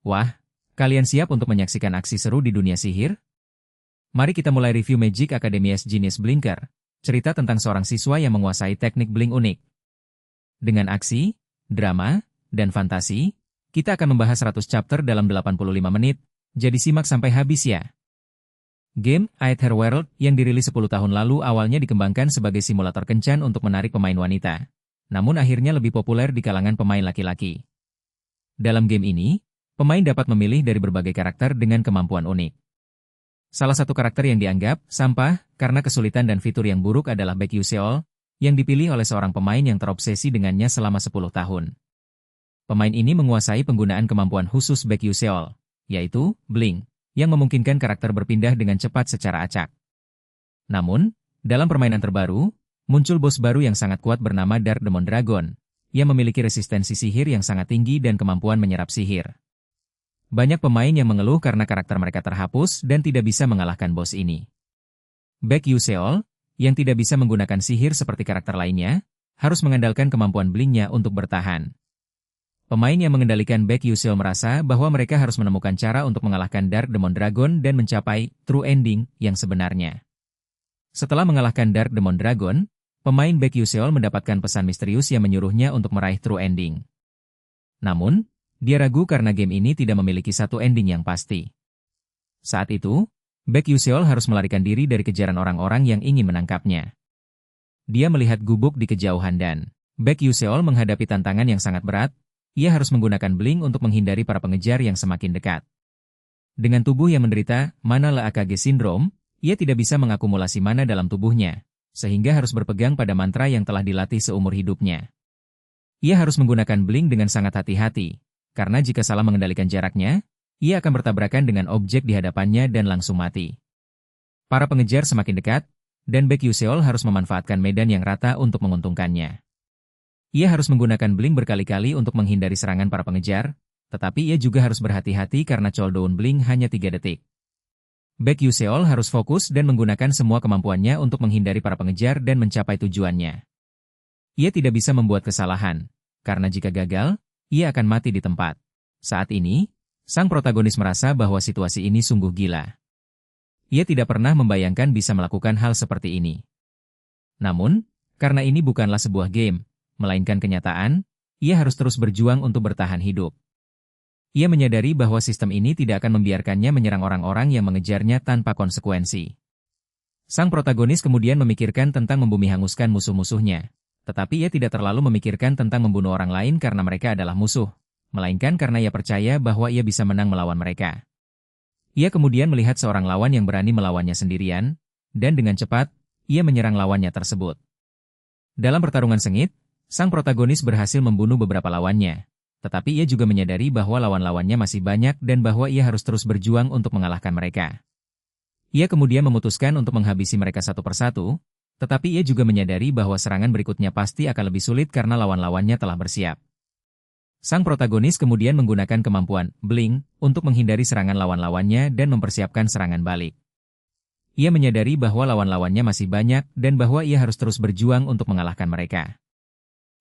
Wah, kalian siap untuk menyaksikan aksi seru di dunia sihir? Mari kita mulai review Magic Academy's Genius Blinker, cerita tentang seorang siswa yang menguasai teknik blink unik. Dengan aksi, drama, dan fantasi, kita akan membahas 100 chapter dalam 85 menit, jadi simak sampai habis ya. Game Aether World yang dirilis 10 tahun lalu awalnya dikembangkan sebagai simulator kencan untuk menarik pemain wanita, namun akhirnya lebih populer di kalangan pemain laki-laki. Dalam game ini, pemain dapat memilih dari berbagai karakter dengan kemampuan unik. Salah satu karakter yang dianggap sampah karena kesulitan dan fitur yang buruk adalah Baek Yuseol, yang dipilih oleh seorang pemain yang terobsesi dengannya selama 10 tahun. Pemain ini menguasai penggunaan kemampuan khusus Baek Yuseol, yaitu Blink, yang memungkinkan karakter berpindah dengan cepat secara acak. Namun, dalam permainan terbaru, muncul bos baru yang sangat kuat bernama Dark Demon Dragon, yang memiliki resistensi sihir yang sangat tinggi dan kemampuan menyerap sihir. Banyak pemain yang mengeluh karena karakter mereka terhapus dan tidak bisa mengalahkan bos ini. Baek Yuseol, yang tidak bisa menggunakan sihir seperti karakter lainnya, harus mengandalkan kemampuan blinknya untuk bertahan. Pemain yang mengendalikan Baek Yuseol merasa bahwa mereka harus menemukan cara untuk mengalahkan Dark Demon Dragon dan mencapai true ending yang sebenarnya. Setelah mengalahkan Dark Demon Dragon, pemain Baek Yuseol mendapatkan pesan misterius yang menyuruhnya untuk meraih true ending. Namun, dia ragu karena game ini tidak memiliki satu ending yang pasti. Saat itu, Baek Yuseol harus melarikan diri dari kejaran orang-orang yang ingin menangkapnya. Dia melihat gubuk di kejauhan dan Baek Yuseol menghadapi tantangan yang sangat berat. Ia harus menggunakan blink untuk menghindari para pengejar yang semakin dekat. Dengan tubuh yang menderita mana AKG Syndrome, ia tidak bisa mengakumulasi mana dalam tubuhnya, sehingga harus berpegang pada mantra yang telah dilatih seumur hidupnya. Ia harus menggunakan blink dengan sangat hati-hati, karena jika salah mengendalikan jaraknya, ia akan bertabrakan dengan objek di hadapannya dan langsung mati. Para pengejar semakin dekat, dan Baek Yuseol harus memanfaatkan medan yang rata untuk menguntungkannya. Ia harus menggunakan blink berkali-kali untuk menghindari serangan para pengejar, tetapi ia juga harus berhati-hati karena cooldown blink hanya 3 detik. Baek Yuseol harus fokus dan menggunakan semua kemampuannya untuk menghindari para pengejar dan mencapai tujuannya. Ia tidak bisa membuat kesalahan, karena jika gagal, ia akan mati di tempat. Saat ini, sang protagonis merasa bahwa situasi ini sungguh gila. Ia tidak pernah membayangkan bisa melakukan hal seperti ini. Namun, karena ini bukanlah sebuah game, melainkan kenyataan, ia harus terus berjuang untuk bertahan hidup. Ia menyadari bahwa sistem ini tidak akan membiarkannya menyerang orang-orang yang mengejarnya tanpa konsekuensi. Sang protagonis kemudian memikirkan tentang membumi hanguskan musuh-musuhnya, tetapi ia tidak terlalu memikirkan tentang membunuh orang lain karena mereka adalah musuh, melainkan karena ia percaya bahwa ia bisa menang melawan mereka. Ia kemudian melihat seorang lawan yang berani melawannya sendirian, dan dengan cepat, ia menyerang lawannya tersebut. Dalam pertarungan sengit, sang protagonis berhasil membunuh beberapa lawannya, tetapi ia juga menyadari bahwa lawan-lawannya masih banyak dan bahwa ia harus terus berjuang untuk mengalahkan mereka. Ia kemudian memutuskan untuk menghabisi mereka satu persatu, tetapi ia juga menyadari bahwa serangan berikutnya pasti akan lebih sulit karena lawan-lawannya telah bersiap. Sang protagonis kemudian menggunakan kemampuan blink untuk menghindari serangan lawan-lawannya dan mempersiapkan serangan balik. Ia menyadari bahwa lawan-lawannya masih banyak dan bahwa ia harus terus berjuang untuk mengalahkan mereka.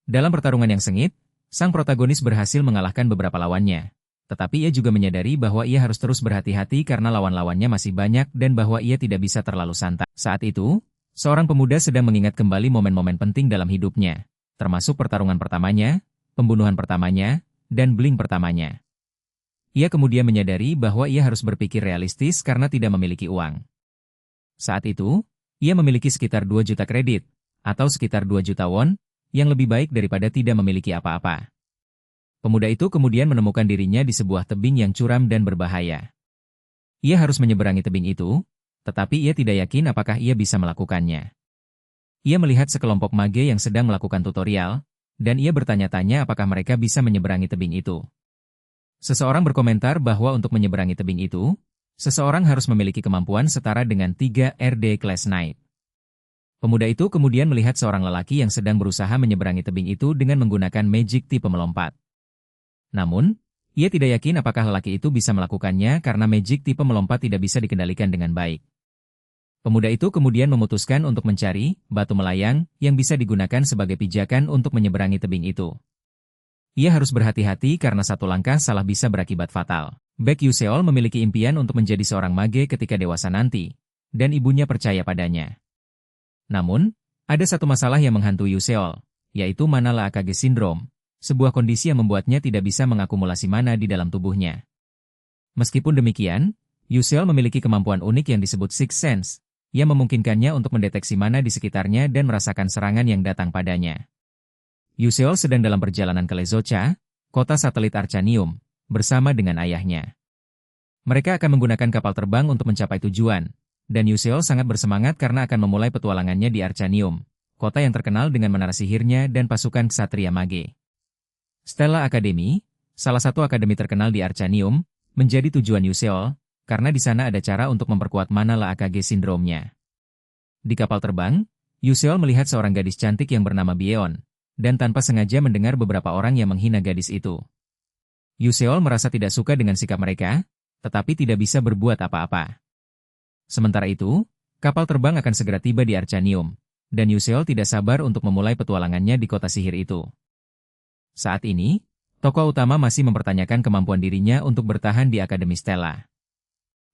Dalam pertarungan yang sengit, sang protagonis berhasil mengalahkan beberapa lawannya, tetapi ia juga menyadari bahwa ia harus terus berhati-hati karena lawan-lawannya masih banyak dan bahwa ia tidak bisa terlalu santai. Saat itu, seorang pemuda sedang mengingat kembali momen-momen penting dalam hidupnya, termasuk pertarungan pertamanya, pembunuhan pertamanya, dan blink pertamanya. Ia kemudian menyadari bahwa ia harus berpikir realistis karena tidak memiliki uang. Saat itu, ia memiliki sekitar 2 juta kredit, atau sekitar 2 juta won, yang lebih baik daripada tidak memiliki apa-apa. Pemuda itu kemudian menemukan dirinya di sebuah tebing yang curam dan berbahaya. Ia harus menyeberangi tebing itu, tetapi ia tidak yakin apakah ia bisa melakukannya. Ia melihat sekelompok mage yang sedang melakukan tutorial, dan ia bertanya-tanya apakah mereka bisa menyeberangi tebing itu. Seseorang berkomentar bahwa untuk menyeberangi tebing itu, seseorang harus memiliki kemampuan setara dengan 3 RD Class Knight. Pemuda itu kemudian melihat seorang lelaki yang sedang berusaha menyeberangi tebing itu dengan menggunakan magic tipe melompat. Namun, ia tidak yakin apakah lelaki itu bisa melakukannya karena magic tipe melompat tidak bisa dikendalikan dengan baik. Pemuda itu kemudian memutuskan untuk mencari batu melayang yang bisa digunakan sebagai pijakan untuk menyeberangi tebing itu. Ia harus berhati-hati karena satu langkah salah bisa berakibat fatal. Baek Yuseol memiliki impian untuk menjadi seorang mage ketika dewasa nanti, dan ibunya percaya padanya. Namun, ada satu masalah yang menghantui Yuseol, yaitu mana Akage Syndrome, sebuah kondisi yang membuatnya tidak bisa mengakumulasi mana di dalam tubuhnya. Meskipun demikian, Yuseol memiliki kemampuan unik yang disebut Sixth Sense, yang memungkinkannya untuk mendeteksi mana di sekitarnya dan merasakan serangan yang datang padanya. Yuseol sedang dalam perjalanan ke Lezocha, kota satelit Arcanium, bersama dengan ayahnya. Mereka akan menggunakan kapal terbang untuk mencapai tujuan, dan Yuseol sangat bersemangat karena akan memulai petualangannya di Arcanium, kota yang terkenal dengan menara sihirnya dan pasukan ksatria mage. Stella Academy, salah satu akademi terkenal di Arcanium, menjadi tujuan Yuseol, karena di sana ada cara untuk memperkuat mana Akage Syndrome-nya. Di kapal terbang, Yuseol melihat seorang gadis cantik yang bernama Byeon, dan tanpa sengaja mendengar beberapa orang yang menghina gadis itu. Yuseol merasa tidak suka dengan sikap mereka, tetapi tidak bisa berbuat apa-apa. Sementara itu, kapal terbang akan segera tiba di Arcanium, dan Yuseol tidak sabar untuk memulai petualangannya di kota sihir itu. Saat ini, tokoh utama masih mempertanyakan kemampuan dirinya untuk bertahan di Akademi Stella.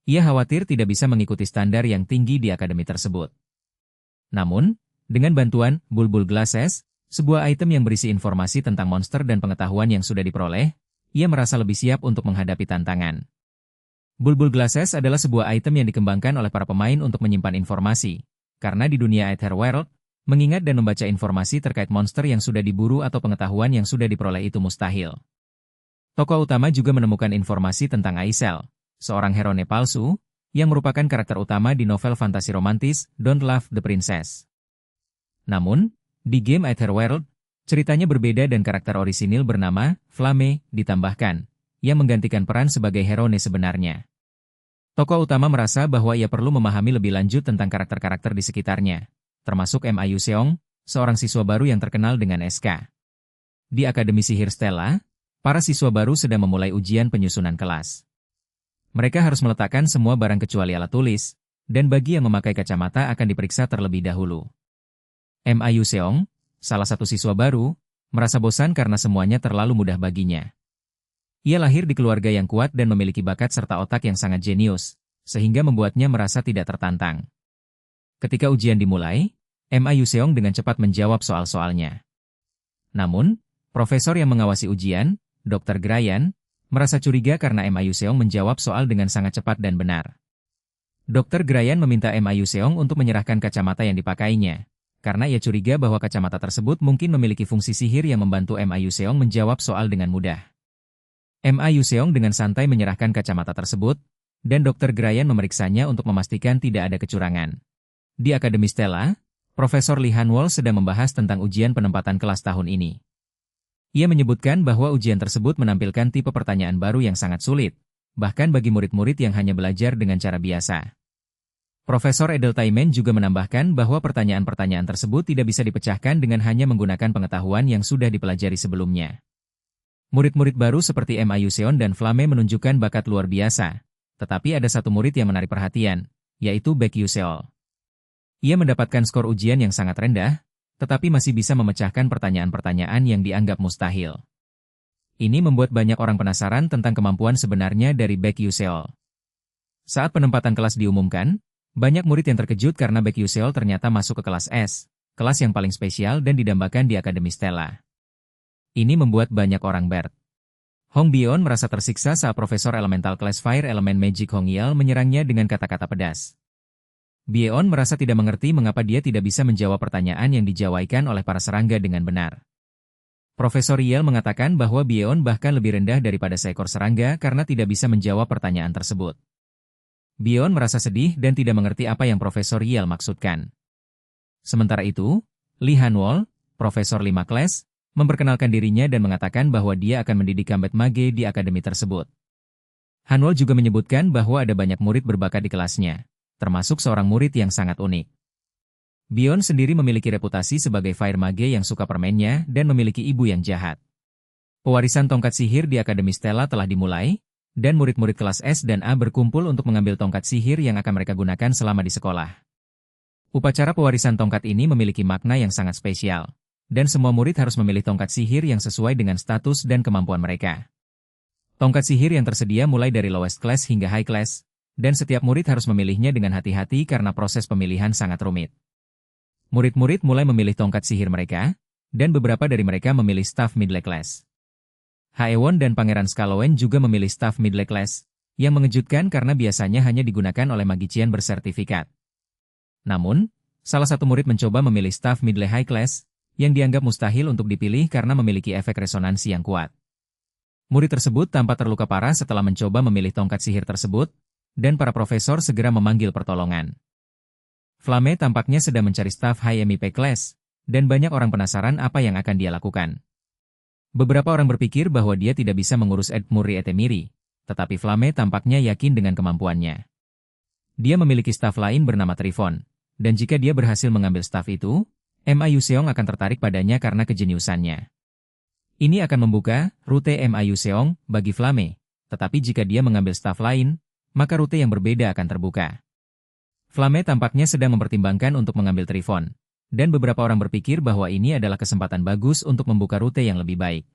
Ia khawatir tidak bisa mengikuti standar yang tinggi di akademi tersebut. Namun, dengan bantuan Bulbul Glasses, sebuah item yang berisi informasi tentang monster dan pengetahuan yang sudah diperoleh, ia merasa lebih siap untuk menghadapi tantangan. Bulbul Glasses adalah sebuah item yang dikembangkan oleh para pemain untuk menyimpan informasi, karena di dunia Aetherworld, mengingat dan membaca informasi terkait monster yang sudah diburu atau pengetahuan yang sudah diperoleh itu mustahil. Tokoh utama juga menemukan informasi tentang Aisel, seorang Herone palsu, yang merupakan karakter utama di novel fantasi romantis Don't Love the Princess. Namun, di game Aetherworld, ceritanya berbeda dan karakter orisinil bernama Flame ditambahkan, yang menggantikan peran sebagai Herone sebenarnya. Tokoh utama merasa bahwa ia perlu memahami lebih lanjut tentang karakter-karakter di sekitarnya, termasuk Ma Yuseong, seorang siswa baru yang terkenal dengan SK. Di Akademi Sihir Stella, para siswa baru sedang memulai ujian penyusunan kelas. Mereka harus meletakkan semua barang kecuali alat tulis, dan bagi yang memakai kacamata akan diperiksa terlebih dahulu. Ma Yuseong, salah satu siswa baru, merasa bosan karena semuanya terlalu mudah baginya. Ia lahir di keluarga yang kuat dan memiliki bakat serta otak yang sangat jenius, sehingga membuatnya merasa tidak tertantang. Ketika ujian dimulai, Ma Yuseong dengan cepat menjawab soal-soalnya. Namun, profesor yang mengawasi ujian, Dr. Grayan, merasa curiga karena Ma Yuseong menjawab soal dengan sangat cepat dan benar. Dr. Grayan meminta Ma Yuseong untuk menyerahkan kacamata yang dipakainya, karena ia curiga bahwa kacamata tersebut mungkin memiliki fungsi sihir yang membantu Ma Yuseong menjawab soal dengan mudah. Ma Yuseong dengan santai menyerahkan kacamata tersebut, dan Dr. Grayan memeriksanya untuk memastikan tidak ada kecurangan. Di Akademi Stella, Profesor Lee Han-wol sedang membahas tentang ujian penempatan kelas tahun ini. Ia menyebutkan bahwa ujian tersebut menampilkan tipe pertanyaan baru yang sangat sulit, bahkan bagi murid-murid yang hanya belajar dengan cara biasa. Profesor Edeltaimen juga menambahkan bahwa pertanyaan-pertanyaan tersebut tidak bisa dipecahkan dengan hanya menggunakan pengetahuan yang sudah dipelajari sebelumnya. Murid-murid baru seperti Ma Yuseong dan Flame menunjukkan bakat luar biasa, tetapi ada satu murid yang menarik perhatian, yaitu Baek Yuseol. Ia mendapatkan skor ujian yang sangat rendah, tetapi masih bisa memecahkan pertanyaan-pertanyaan yang dianggap mustahil. Ini membuat banyak orang penasaran tentang kemampuan sebenarnya dari Baek Yuseol. Saat penempatan kelas diumumkan, banyak murid yang terkejut karena Baek Yuseol ternyata masuk ke kelas S, kelas yang paling spesial dan didambakan di Akademi Stella. Ini membuat banyak orang Hong Byeon merasa tersiksa saat Profesor Elemental Class Fire Element Magic Hong Yel menyerangnya dengan kata-kata pedas. Byeon merasa tidak mengerti mengapa dia tidak bisa menjawab pertanyaan yang dijawaikan oleh para serangga dengan benar. Profesor Yel mengatakan bahwa Byeon bahkan lebih rendah daripada seekor serangga karena tidak bisa menjawab pertanyaan tersebut. Byeon merasa sedih dan tidak mengerti apa yang Profesor Yel maksudkan. Sementara itu, Lee Han-wol, Profesor 5 kelas, memperkenalkan dirinya dan mengatakan bahwa dia akan mendidik Gambit Mage di akademi tersebut. Han-wol juga menyebutkan bahwa ada banyak murid berbakat di kelasnya, termasuk seorang murid yang sangat unik. Byeon sendiri memiliki reputasi sebagai fire mage yang suka permennya dan memiliki ibu yang jahat. Pewarisan tongkat sihir di Akademi Stella telah dimulai, dan murid-murid kelas S dan A berkumpul untuk mengambil tongkat sihir yang akan mereka gunakan selama di sekolah. Upacara pewarisan tongkat ini memiliki makna yang sangat spesial, dan semua murid harus memilih tongkat sihir yang sesuai dengan status dan kemampuan mereka. Tongkat sihir yang tersedia mulai dari lowest class hingga high class, dan setiap murid harus memilihnya dengan hati-hati karena proses pemilihan sangat rumit. Murid-murid mulai memilih tongkat sihir mereka, dan beberapa dari mereka memilih staff middle class. Haewon dan Pangeran Skalowen juga memilih staff middle class, yang mengejutkan karena biasanya hanya digunakan oleh magician bersertifikat. Namun, salah satu murid mencoba memilih staff middle high class, yang dianggap mustahil untuk dipilih karena memiliki efek resonansi yang kuat. Murid tersebut tampak terluka parah setelah mencoba memilih tongkat sihir tersebut, dan para profesor segera memanggil pertolongan. Flame tampaknya sedang mencari staff high MIP class, dan banyak orang penasaran apa yang akan dia lakukan. Beberapa orang berpikir bahwa dia tidak bisa mengurus Edmuri Etemiri, tetapi Flame tampaknya yakin dengan kemampuannya. Dia memiliki staf lain bernama Trifon, dan jika dia berhasil mengambil staf itu, Ma Yuseong akan tertarik padanya karena kejeniusannya. Ini akan membuka rute Ma Yuseong bagi Flame, tetapi jika dia mengambil staf lain, maka rute yang berbeda akan terbuka. Flame tampaknya sedang mempertimbangkan untuk mengambil Trifon, dan beberapa orang berpikir bahwa ini adalah kesempatan bagus untuk membuka rute yang lebih baik.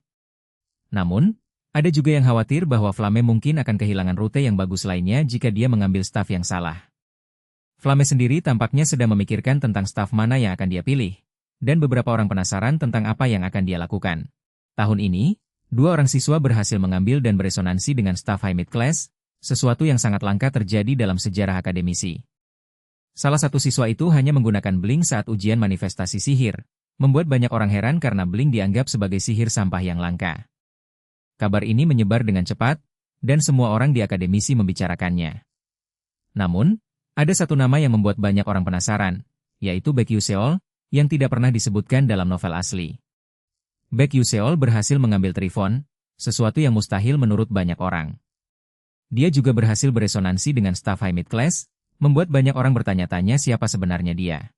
Namun, ada juga yang khawatir bahwa Flame mungkin akan kehilangan rute yang bagus lainnya jika dia mengambil staf yang salah. Flame sendiri tampaknya sedang memikirkan tentang staf mana yang akan dia pilih, dan beberapa orang penasaran tentang apa yang akan dia lakukan. Tahun ini, 2 orang siswa berhasil mengambil dan beresonansi dengan staf high mid class, sesuatu yang sangat langka terjadi dalam sejarah akademisi. Salah satu siswa itu hanya menggunakan bling saat ujian manifestasi sihir, membuat banyak orang heran karena bling dianggap sebagai sihir sampah yang langka. Kabar ini menyebar dengan cepat, dan semua orang di akademisi membicarakannya. Namun, ada satu nama yang membuat banyak orang penasaran, yaitu Baek Yuseol, yang tidak pernah disebutkan dalam novel asli. Baek Yuseol berhasil mengambil Trifon, sesuatu yang mustahil menurut banyak orang. Dia juga berhasil beresonansi dengan staf high mid class, membuat banyak orang bertanya-tanya siapa sebenarnya dia.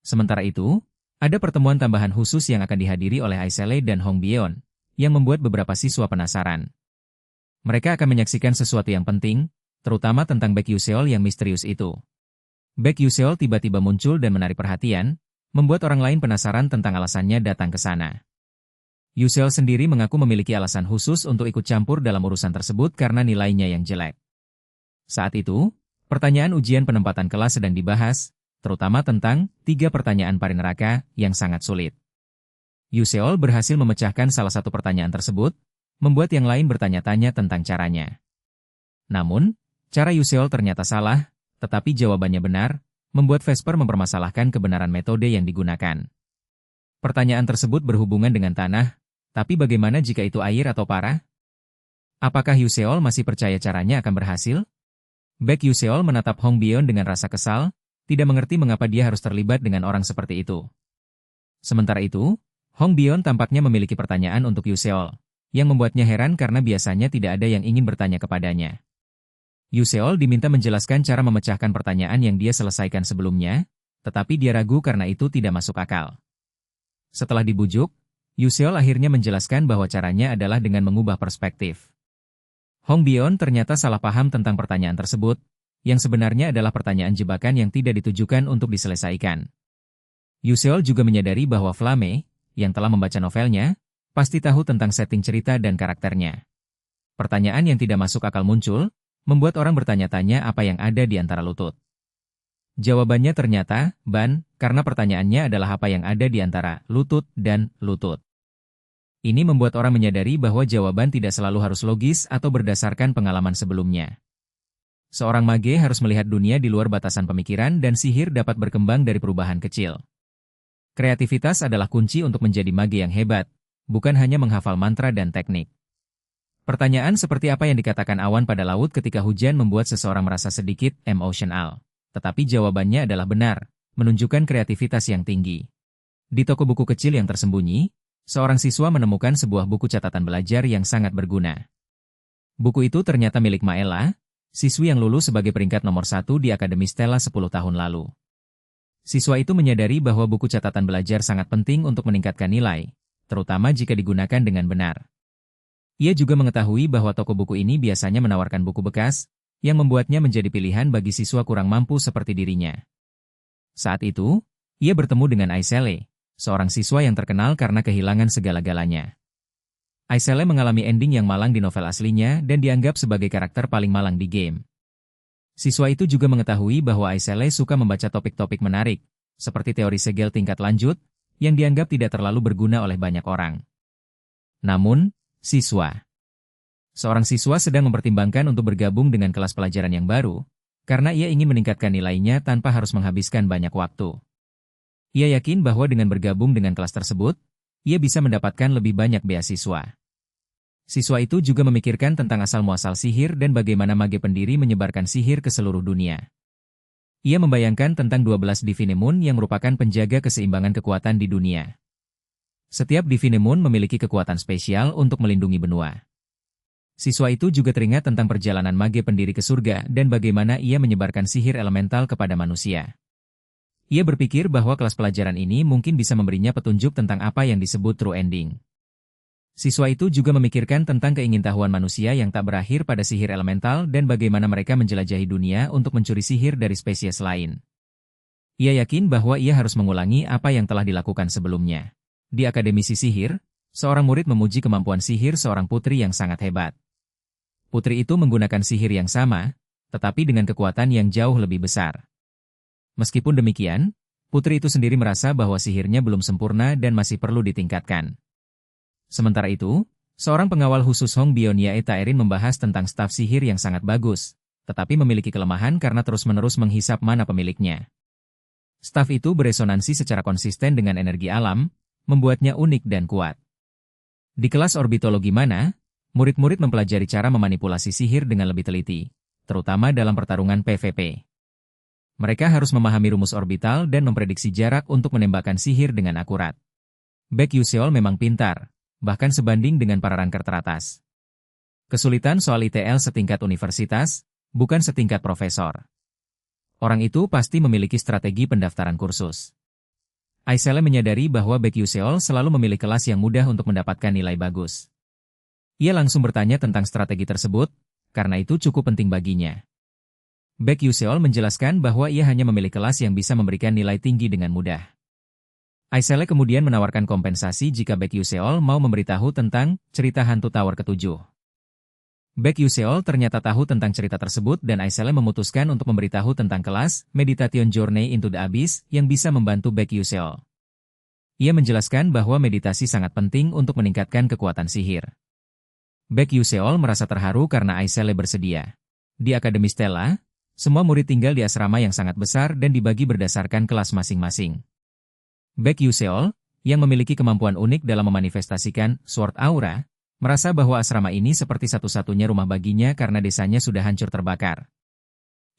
Sementara itu, ada pertemuan tambahan khusus yang akan dihadiri oleh Aisele dan Hong Byeon, yang membuat beberapa siswa penasaran. Mereka akan menyaksikan sesuatu yang penting, terutama tentang Baek Yuseol yang misterius itu. Baek Yuseol tiba-tiba muncul dan menarik perhatian, membuat orang lain penasaran tentang alasannya datang ke sana. Yuseol sendiri mengaku memiliki alasan khusus untuk ikut campur dalam urusan tersebut karena nilainya yang jelek. Saat itu, pertanyaan ujian penempatan kelas sedang dibahas, terutama tentang 3 pertanyaan parineraka yang sangat sulit. Yuseol berhasil memecahkan salah satu pertanyaan tersebut, membuat yang lain bertanya-tanya tentang caranya. Namun, cara Yuseol ternyata salah, tetapi jawabannya benar, membuat Vesper mempermasalahkan kebenaran metode yang digunakan. Pertanyaan tersebut berhubungan dengan tanah, tapi bagaimana jika itu air atau parah? Apakah Yuseol masih percaya caranya akan berhasil? Baek Yuseol menatap Hong Byeon dengan rasa kesal, tidak mengerti mengapa dia harus terlibat dengan orang seperti itu. Sementara itu, Hong Byeon tampaknya memiliki pertanyaan untuk Yuseol, yang membuatnya heran karena biasanya tidak ada yang ingin bertanya kepadanya. Yuseol diminta menjelaskan cara memecahkan pertanyaan yang dia selesaikan sebelumnya, tetapi dia ragu karena itu tidak masuk akal. Setelah dibujuk, Yuseol akhirnya menjelaskan bahwa caranya adalah dengan mengubah perspektif. Hong Byeon ternyata salah paham tentang pertanyaan tersebut, yang sebenarnya adalah pertanyaan jebakan yang tidak ditujukan untuk diselesaikan. Yuseol juga menyadari bahwa Flame, yang telah membaca novelnya, pasti tahu tentang setting cerita dan karakternya. Pertanyaan yang tidak masuk akal muncul, membuat orang bertanya-tanya apa yang ada di antara lutut. Jawabannya ternyata, ban, karena pertanyaannya adalah apa yang ada di antara lutut dan lutut. Ini membuat orang menyadari bahwa jawaban tidak selalu harus logis atau berdasarkan pengalaman sebelumnya. Seorang mage harus melihat dunia di luar batasan pemikiran dan sihir dapat berkembang dari perubahan kecil. Kreativitas adalah kunci untuk menjadi mage yang hebat, bukan hanya menghafal mantra dan teknik. Pertanyaan seperti apa yang dikatakan awan pada laut ketika hujan membuat seseorang merasa sedikit emosional. Tetapi jawabannya adalah benar, menunjukkan kreativitas yang tinggi. Di toko buku kecil yang tersembunyi, seorang siswa menemukan sebuah buku catatan belajar yang sangat berguna. Buku itu ternyata milik Maela, siswi yang lulus sebagai peringkat nomor 1 di Akademi Stella 10 tahun lalu. Siswa itu menyadari bahwa buku catatan belajar sangat penting untuk meningkatkan nilai, terutama jika digunakan dengan benar. Ia juga mengetahui bahwa toko buku ini biasanya menawarkan buku bekas, yang membuatnya menjadi pilihan bagi siswa kurang mampu seperti dirinya. Saat itu, ia bertemu dengan Aisele, seorang siswa yang terkenal karena kehilangan segala-galanya. Aisele mengalami ending yang malang di novel aslinya dan dianggap sebagai karakter paling malang di game. Siswa itu juga mengetahui bahwa Aisele suka membaca topik-topik menarik, seperti teori segel tingkat lanjut, yang dianggap tidak terlalu berguna oleh banyak orang. Namun, seorang siswa sedang mempertimbangkan untuk bergabung dengan kelas pelajaran yang baru, karena ia ingin meningkatkan nilainya tanpa harus menghabiskan banyak waktu. Ia yakin bahwa dengan bergabung dengan kelas tersebut, ia bisa mendapatkan lebih banyak beasiswa. Siswa itu juga memikirkan tentang asal-muasal sihir dan bagaimana mage pendiri menyebarkan sihir ke seluruh dunia. Ia membayangkan tentang 12 Divine Moon yang merupakan penjaga keseimbangan kekuatan di dunia. Setiap Divine Moon memiliki kekuatan spesial untuk melindungi benua. Siswa itu juga teringat tentang perjalanan mage pendiri ke surga dan bagaimana ia menyebarkan sihir elemental kepada manusia. Ia berpikir bahwa kelas pelajaran ini mungkin bisa memberinya petunjuk tentang apa yang disebut true ending. Siswa itu juga memikirkan tentang keingintahuan manusia yang tak berakhir pada sihir elemental dan bagaimana mereka menjelajahi dunia untuk mencuri sihir dari spesies lain. Ia yakin bahwa ia harus mengulangi apa yang telah dilakukan sebelumnya. Di Akademisi Sihir, seorang murid memuji kemampuan sihir seorang putri yang sangat hebat. Putri itu menggunakan sihir yang sama, tetapi dengan kekuatan yang jauh lebih besar. Meskipun demikian, putri itu sendiri merasa bahwa sihirnya belum sempurna dan masih perlu ditingkatkan. Sementara itu, seorang pengawal khusus Hong Bionia Taerin membahas tentang staf sihir yang sangat bagus, tetapi memiliki kelemahan karena terus-menerus menghisap mana pemiliknya. Staf itu beresonansi secara konsisten dengan energi alam, membuatnya unik dan kuat. Di kelas orbitologi mana, murid-murid mempelajari cara memanipulasi sihir dengan lebih teliti, terutama dalam pertarungan PvP. Mereka harus memahami rumus orbital dan memprediksi jarak untuk menembakkan sihir dengan akurat. Baek Yuseol memang pintar, bahkan sebanding dengan para ranker teratas. Kesulitan soal ITL setingkat universitas, bukan setingkat profesor. Orang itu pasti memiliki strategi pendaftaran kursus. Aisele menyadari bahwa Baek Yuseol selalu memilih kelas yang mudah untuk mendapatkan nilai bagus. Ia langsung bertanya tentang strategi tersebut, karena itu cukup penting baginya. Baek Yuseol menjelaskan bahwa ia hanya memilih kelas yang bisa memberikan nilai tinggi dengan mudah. Aisele kemudian menawarkan kompensasi jika Baek Yuseol mau memberitahu tentang cerita hantu Tower ke-7. Baek Yuseol ternyata tahu tentang cerita tersebut dan Aisele memutuskan untuk memberitahu tentang kelas Meditation Journey into the Abyss yang bisa membantu Baek Yuseol. Ia menjelaskan bahwa meditasi sangat penting untuk meningkatkan kekuatan sihir. Baek Yuseol merasa terharu karena Aisele bersedia. Di Akademi Stella, semua murid tinggal di asrama yang sangat besar dan dibagi berdasarkan kelas masing-masing. Baek Yuseol, yang memiliki kemampuan unik dalam memanifestasikan Sword Aura, merasa bahwa asrama ini seperti satu-satunya rumah baginya karena desanya sudah hancur terbakar.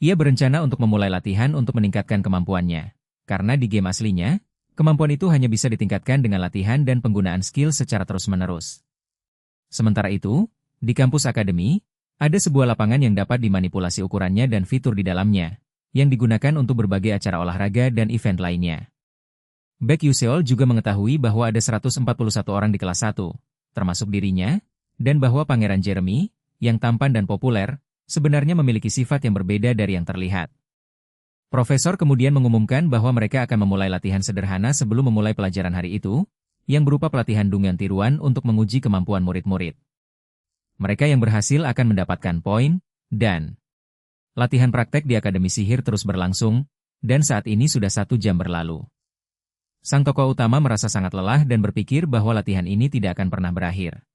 Ia berencana untuk memulai latihan untuk meningkatkan kemampuannya, karena di game aslinya, kemampuan itu hanya bisa ditingkatkan dengan latihan dan penggunaan skill secara terus-menerus. Sementara itu, di kampus akademi, ada sebuah lapangan yang dapat dimanipulasi ukurannya dan fitur di dalamnya, yang digunakan untuk berbagai acara olahraga dan event lainnya. Baek Yuseol juga mengetahui bahwa ada 141 orang di kelas 1, termasuk dirinya, dan bahwa Pangeran Jeremy, yang tampan dan populer, sebenarnya memiliki sifat yang berbeda dari yang terlihat. Profesor kemudian mengumumkan bahwa mereka akan memulai latihan sederhana sebelum memulai pelajaran hari itu, yang berupa pelatihan dungan tiruan untuk menguji kemampuan murid-murid. Mereka yang berhasil akan mendapatkan poin, dan latihan praktek di Akademi Sihir terus berlangsung, dan saat ini sudah 1 jam berlalu. Sang tokoh utama merasa sangat lelah dan berpikir bahwa latihan ini tidak akan pernah berakhir.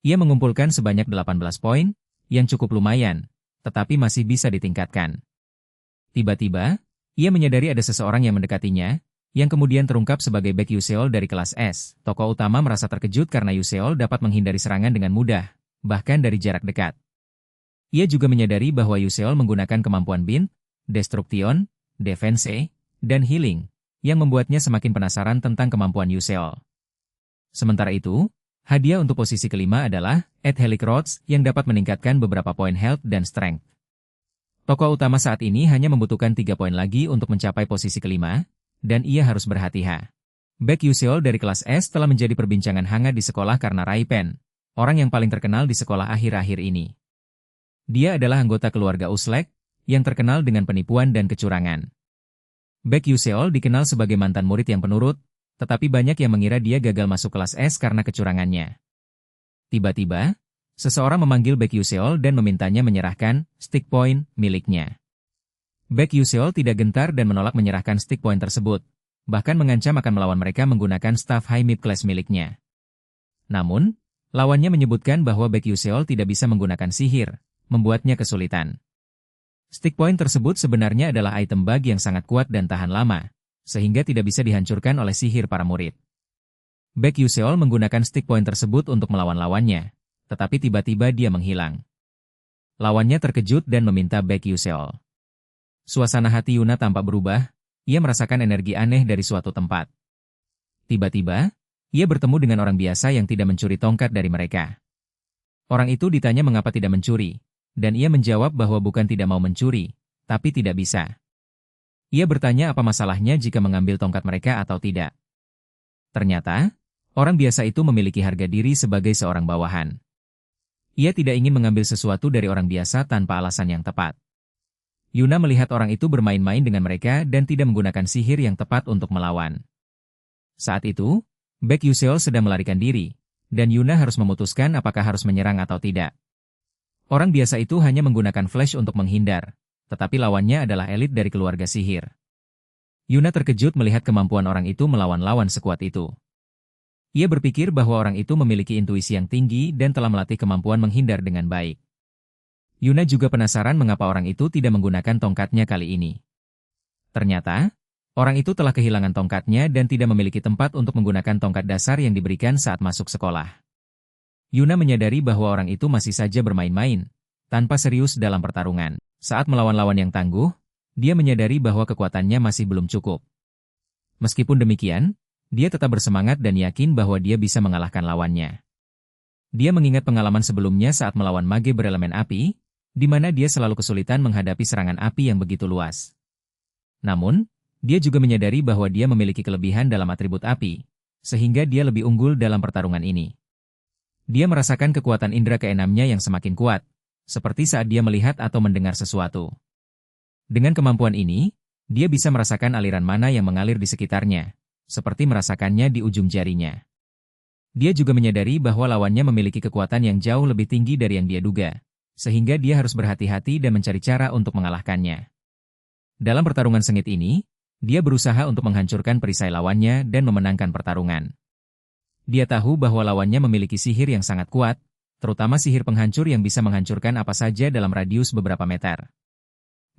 Ia mengumpulkan sebanyak 18 poin, yang cukup lumayan, tetapi masih bisa ditingkatkan. Tiba-tiba, ia menyadari ada seseorang yang mendekatinya, yang kemudian terungkap sebagai Baek Yuseol dari kelas S. Tokoh utama merasa terkejut karena Yuseol dapat menghindari serangan dengan mudah, bahkan dari jarak dekat. Ia juga menyadari bahwa Yuseol menggunakan kemampuan Bind, Destruction, Defense, dan Healing, yang membuatnya semakin penasaran tentang kemampuan Yuseol. Sementara itu, hadiah untuk posisi kelima adalah Ed Helic Rods yang dapat meningkatkan beberapa poin health dan strength. Tokoh utama saat ini hanya membutuhkan 3 poin lagi untuk mencapai posisi kelima, dan ia harus berhati-hati. Baek Yuseol dari kelas S telah menjadi perbincangan hangat di sekolah karena Rai Pen, orang yang paling terkenal di sekolah akhir-akhir ini. Dia adalah anggota keluarga Uslek, yang terkenal dengan penipuan dan kecurangan. Baek Yuseol dikenal sebagai mantan murid yang penurut, tetapi banyak yang mengira dia gagal masuk kelas S karena kecurangannya. Tiba-tiba, seseorang memanggil Baek Yuseol dan memintanya menyerahkan stick point miliknya. Baek Yuseol tidak gentar dan menolak menyerahkan stick point tersebut, bahkan mengancam akan melawan mereka menggunakan staf high mid class miliknya. Namun, lawannya menyebutkan bahwa Baek Yuseol tidak bisa menggunakan sihir, membuatnya kesulitan. Stick point tersebut sebenarnya adalah item bug yang sangat kuat dan tahan lama, sehingga tidak bisa dihancurkan oleh sihir para murid. Baek Yuseol menggunakan stick point tersebut untuk melawan lawannya, tetapi tiba-tiba dia menghilang. Lawannya terkejut dan meminta Baek Yuseol. Suasana hati Yuna tampak berubah, ia merasakan energi aneh dari suatu tempat. Tiba-tiba, ia bertemu dengan orang biasa yang tidak mencuri tongkat dari mereka. Orang itu ditanya mengapa tidak mencuri, dan ia menjawab bahwa bukan tidak mau mencuri, tapi tidak bisa. Ia bertanya apa masalahnya jika mengambil tongkat mereka atau tidak. Ternyata, orang biasa itu memiliki harga diri sebagai seorang bawahan. Ia tidak ingin mengambil sesuatu dari orang biasa tanpa alasan yang tepat. Yuna melihat orang itu bermain-main dengan mereka dan tidak menggunakan sihir yang tepat untuk melawan. Saat itu, Baek Yuseol sedang melarikan diri, dan Yuna harus memutuskan apakah harus menyerang atau tidak. Orang biasa itu hanya menggunakan flash untuk menghindar, tetapi lawannya adalah elit dari keluarga sihir. Yuna terkejut melihat kemampuan orang itu melawan lawan sekuat itu. Ia berpikir bahwa orang itu memiliki intuisi yang tinggi dan telah melatih kemampuan menghindar dengan baik. Yuna juga penasaran mengapa orang itu tidak menggunakan tongkatnya kali ini. Ternyata, orang itu telah kehilangan tongkatnya dan tidak memiliki tempat untuk menggunakan tongkat dasar yang diberikan saat masuk sekolah. Yuna menyadari bahwa orang itu masih saja bermain-main, tanpa serius dalam pertarungan. Saat melawan lawan yang tangguh, dia menyadari bahwa kekuatannya masih belum cukup. Meskipun demikian, dia tetap bersemangat dan yakin bahwa dia bisa mengalahkan lawannya. Dia mengingat pengalaman sebelumnya saat melawan mage berelemen api, di mana dia selalu kesulitan menghadapi serangan api yang begitu luas. Namun, dia juga menyadari bahwa dia memiliki kelebihan dalam atribut api, sehingga dia lebih unggul dalam pertarungan ini. Dia merasakan kekuatan indera keenamnya yang semakin kuat, seperti saat dia melihat atau mendengar sesuatu. Dengan kemampuan ini, dia bisa merasakan aliran mana yang mengalir di sekitarnya, seperti merasakannya di ujung jarinya. Dia juga menyadari bahwa lawannya memiliki kekuatan yang jauh lebih tinggi dari yang dia duga, sehingga dia harus berhati-hati dan mencari cara untuk mengalahkannya. Dalam pertarungan sengit ini, dia berusaha untuk menghancurkan perisai lawannya dan memenangkan pertarungan. Dia tahu bahwa lawannya memiliki sihir yang sangat kuat, terutama sihir penghancur yang bisa menghancurkan apa saja dalam radius beberapa meter.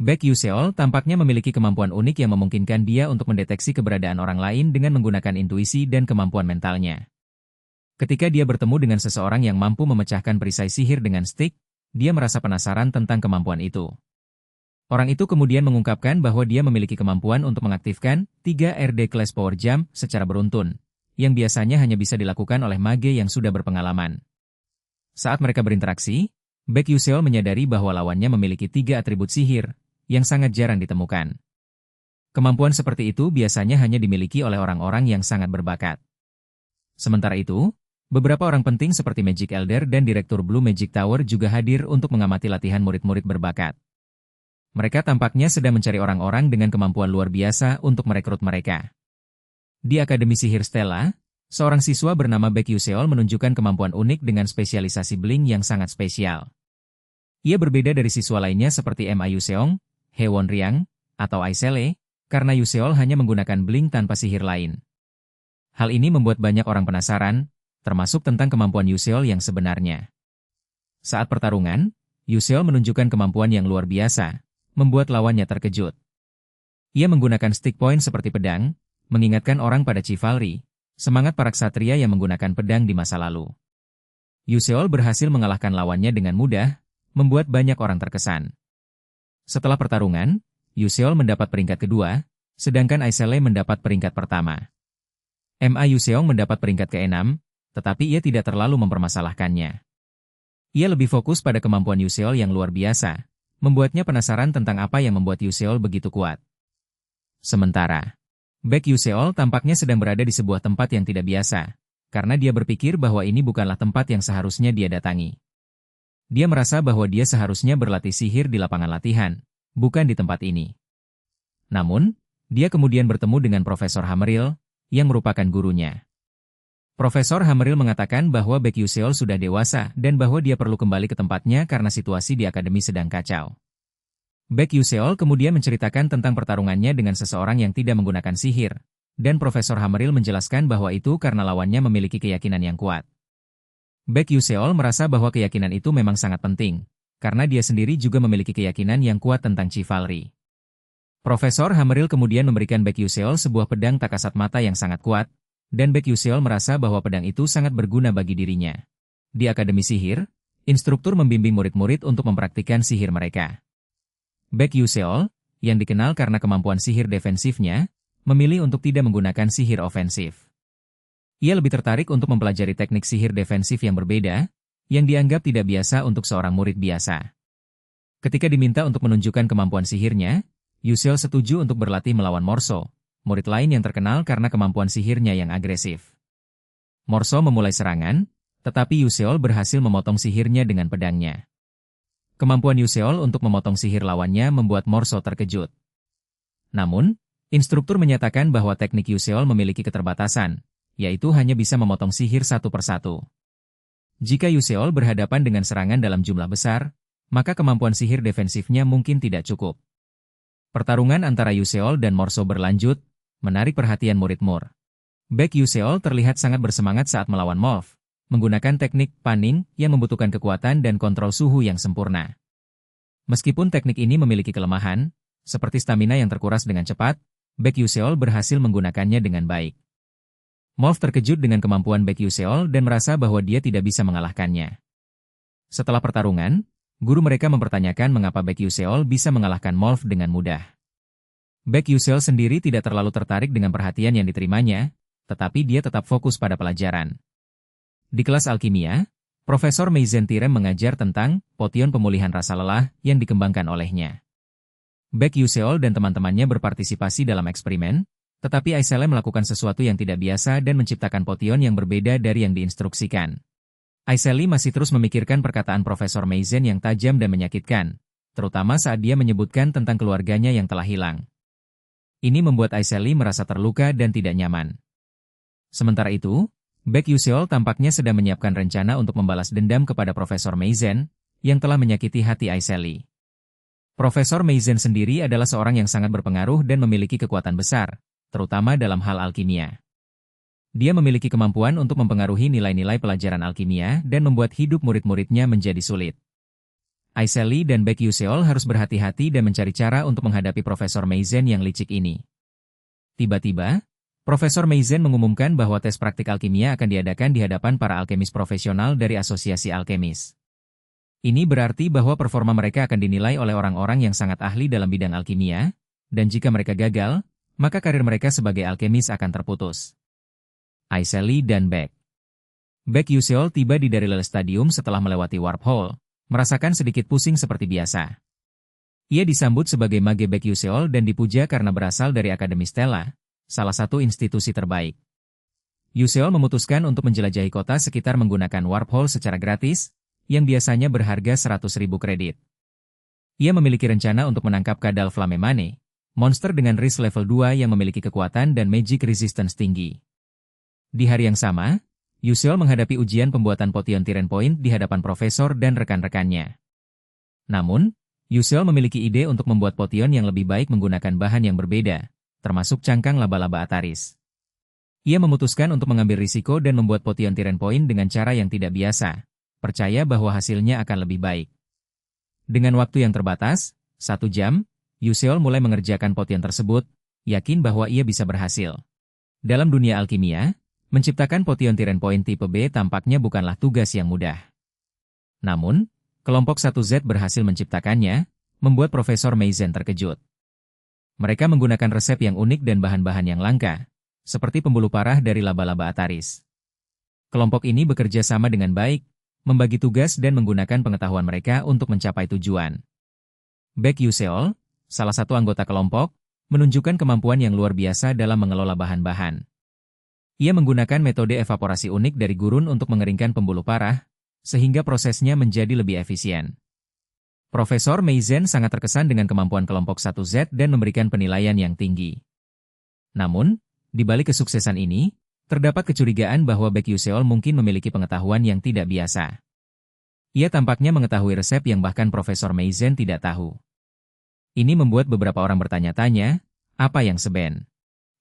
Baek Yuseol tampaknya memiliki kemampuan unik yang memungkinkan dia untuk mendeteksi keberadaan orang lain dengan menggunakan intuisi dan kemampuan mentalnya. Ketika dia bertemu dengan seseorang yang mampu memecahkan perisai sihir dengan stick, dia merasa penasaran tentang kemampuan itu. Orang itu kemudian mengungkapkan bahwa dia memiliki kemampuan untuk mengaktifkan 3 RD Class Power Jump secara beruntun, yang biasanya hanya bisa dilakukan oleh mage yang sudah berpengalaman. Saat mereka berinteraksi, Baek Yuseol menyadari bahwa lawannya memiliki 3 atribut sihir, yang sangat jarang ditemukan. Kemampuan seperti itu biasanya hanya dimiliki oleh orang-orang yang sangat berbakat. Sementara itu, beberapa orang penting seperti Magic Elder dan Direktur Blue Magic Tower juga hadir untuk mengamati latihan murid-murid berbakat. Mereka tampaknya sedang mencari orang-orang dengan kemampuan luar biasa untuk merekrut mereka. Di Akademi Sihir Stella, seorang siswa bernama Baek Yuseol menunjukkan kemampuan unik dengan spesialisasi bling yang sangat spesial. Ia berbeda dari siswa lainnya seperti Ma Yuseong, Hewon Riang, atau Aisele, karena Yuseol hanya menggunakan bling tanpa sihir lain. Hal ini membuat banyak orang penasaran, termasuk tentang kemampuan Yuseol yang sebenarnya. Saat pertarungan, Yuseol menunjukkan kemampuan yang luar biasa, membuat lawannya terkejut. Ia menggunakan stick point seperti pedang, mengingatkan orang pada chivalry, semangat para ksatria yang menggunakan pedang di masa lalu. Yuseol berhasil mengalahkan lawannya dengan mudah, membuat banyak orang terkesan. Setelah pertarungan, Yuseol mendapat peringkat kedua, sedangkan Aisele mendapat peringkat pertama. Ma Yuseong mendapat peringkat ke-6, tetapi ia tidak terlalu mempermasalahkannya. Ia lebih fokus pada kemampuan Yuseol yang luar biasa, membuatnya penasaran tentang apa yang membuat Yuseol begitu kuat. Sementara, Baek Yuseol tampaknya sedang berada di sebuah tempat yang tidak biasa, karena dia berpikir bahwa ini bukanlah tempat yang seharusnya dia datangi. Dia merasa bahwa dia seharusnya berlatih sihir di lapangan latihan, bukan di tempat ini. Namun, dia kemudian bertemu dengan Profesor Hammeril, yang merupakan gurunya. Profesor Hammeril mengatakan bahwa Baek Yuseol sudah dewasa dan bahwa dia perlu kembali ke tempatnya karena situasi di akademi sedang kacau. Baek Yuseol kemudian menceritakan tentang pertarungannya dengan seseorang yang tidak menggunakan sihir, dan Profesor Hammeril menjelaskan bahwa itu karena lawannya memiliki keyakinan yang kuat. Baek Yuseol merasa bahwa keyakinan itu memang sangat penting, karena dia sendiri juga memiliki keyakinan yang kuat tentang Chivalry. Profesor Hammeril kemudian memberikan Baek Yuseol sebuah pedang tak kasat mata yang sangat kuat, dan Baek Yuseol merasa bahwa pedang itu sangat berguna bagi dirinya. Di Akademi Sihir, instruktur membimbing murid-murid untuk mempraktikkan sihir mereka. Baek Yuseol, yang dikenal karena kemampuan sihir defensifnya, memilih untuk tidak menggunakan sihir ofensif. Ia lebih tertarik untuk mempelajari teknik sihir defensif yang berbeda, yang dianggap tidak biasa untuk seorang murid biasa. Ketika diminta untuk menunjukkan kemampuan sihirnya, Yuseol setuju untuk berlatih melawan Morso, murid lain yang terkenal karena kemampuan sihirnya yang agresif. Morso memulai serangan, tetapi Yuseol berhasil memotong sihirnya dengan pedangnya. Kemampuan Yuseol untuk memotong sihir lawannya membuat Morso terkejut. Namun, instruktur menyatakan bahwa teknik Yuseol memiliki keterbatasan, yaitu hanya bisa memotong sihir satu persatu. Jika Yuseol berhadapan dengan serangan dalam jumlah besar, maka kemampuan sihir defensifnya mungkin tidak cukup. Pertarungan antara Yuseol dan Morso berlanjut, menarik perhatian murid-murid. Baek Yuseol terlihat sangat bersemangat saat melawan Morph, menggunakan teknik panning yang membutuhkan kekuatan dan kontrol suhu yang sempurna. Meskipun teknik ini memiliki kelemahan, seperti stamina yang terkuras dengan cepat, Baek Yuseol berhasil menggunakannya dengan baik. Morph terkejut dengan kemampuan Baek Yuseol dan merasa bahwa dia tidak bisa mengalahkannya. Setelah pertarungan, guru mereka mempertanyakan mengapa Baek Yuseol bisa mengalahkan Morph dengan mudah. Baek Yuseol sendiri tidak terlalu tertarik dengan perhatian yang diterimanya, tetapi dia tetap fokus pada pelajaran. Di kelas alkimia, Profesor Meizen Tirem mengajar tentang potion pemulihan rasa lelah yang dikembangkan olehnya. Baek Yuseol dan teman-temannya berpartisipasi dalam eksperimen, tetapi Aisele melakukan sesuatu yang tidak biasa dan menciptakan potion yang berbeda dari yang diinstruksikan. Aisele masih terus memikirkan perkataan Profesor Meizen yang tajam dan menyakitkan, terutama saat dia menyebutkan tentang keluarganya yang telah hilang. Ini membuat Aisele merasa terluka dan tidak nyaman. Sementara itu, Baek Yuseol tampaknya sedang menyiapkan rencana untuk membalas dendam kepada Profesor Meizen, yang telah menyakiti hati Aisele. Profesor Meizen sendiri adalah seorang yang sangat berpengaruh dan memiliki kekuatan besar, terutama dalam hal alkimia. Dia memiliki kemampuan untuk mempengaruhi nilai-nilai pelajaran alkimia dan membuat hidup murid-muridnya menjadi sulit. Aisele dan Baek Yuseol harus berhati-hati dan mencari cara untuk menghadapi Profesor Meizen yang licik ini. Tiba-tiba, Profesor Meizen mengumumkan bahwa tes praktik alkimia akan diadakan di hadapan para alkemis profesional dari Asosiasi Alkemis. Ini berarti bahwa performa mereka akan dinilai oleh orang-orang yang sangat ahli dalam bidang alkimia, dan jika mereka gagal, maka karir mereka sebagai alkemis akan terputus. Aisele dan Baek Yuseol tiba di Daryl Stadium setelah melewati Warp Hole, merasakan sedikit pusing seperti biasa. Ia disambut sebagai mage Baek Yuseol dan dipuja karena berasal dari Akademi Stella, salah satu institusi terbaik. Yuseol memutuskan untuk menjelajahi kota sekitar menggunakan Warp Hole secara gratis, yang biasanya berharga 100.000 kredit. Ia memiliki rencana untuk menangkap Kadal Flamemane, monster dengan risk level 2 yang memiliki kekuatan dan magic resistance tinggi. Di hari yang sama, Yuseol menghadapi ujian pembuatan potion Tiren Point di hadapan profesor dan rekan-rekannya. Namun, Yuseol memiliki ide untuk membuat potion yang lebih baik menggunakan bahan yang berbeda, termasuk cangkang laba-laba Ataris. Ia memutuskan untuk mengambil risiko dan membuat potion Tiren Point dengan cara yang tidak biasa, percaya bahwa hasilnya akan lebih baik. Dengan waktu yang terbatas, 1 jam, Yuseol mulai mengerjakan potion tersebut, yakin bahwa ia bisa berhasil. Dalam dunia alkimia, menciptakan potion Tiren Point tipe B tampaknya bukanlah tugas yang mudah. Namun, kelompok 1Z berhasil menciptakannya, membuat Profesor Meizen terkejut. Mereka menggunakan resep yang unik dan bahan-bahan yang langka, seperti pembuluh parah dari laba-laba Ataris. Kelompok ini bekerja sama dengan baik, membagi tugas dan menggunakan pengetahuan mereka untuk mencapai tujuan. Baek Yuseol, salah satu anggota kelompok, menunjukkan kemampuan yang luar biasa dalam mengelola bahan-bahan. Ia menggunakan metode evaporasi unik dari gurun untuk mengeringkan pembuluh parah, sehingga prosesnya menjadi lebih efisien. Profesor Meizen sangat terkesan dengan kemampuan kelompok 1Z dan memberikan penilaian yang tinggi. Namun, Di balik kesuksesan ini, terdapat kecurigaan bahwa Baek Yuseol mungkin memiliki pengetahuan yang tidak biasa. Ia tampaknya mengetahui resep yang bahkan Profesor Meizen tidak tahu. Ini membuat beberapa orang bertanya-tanya, apa yang seben?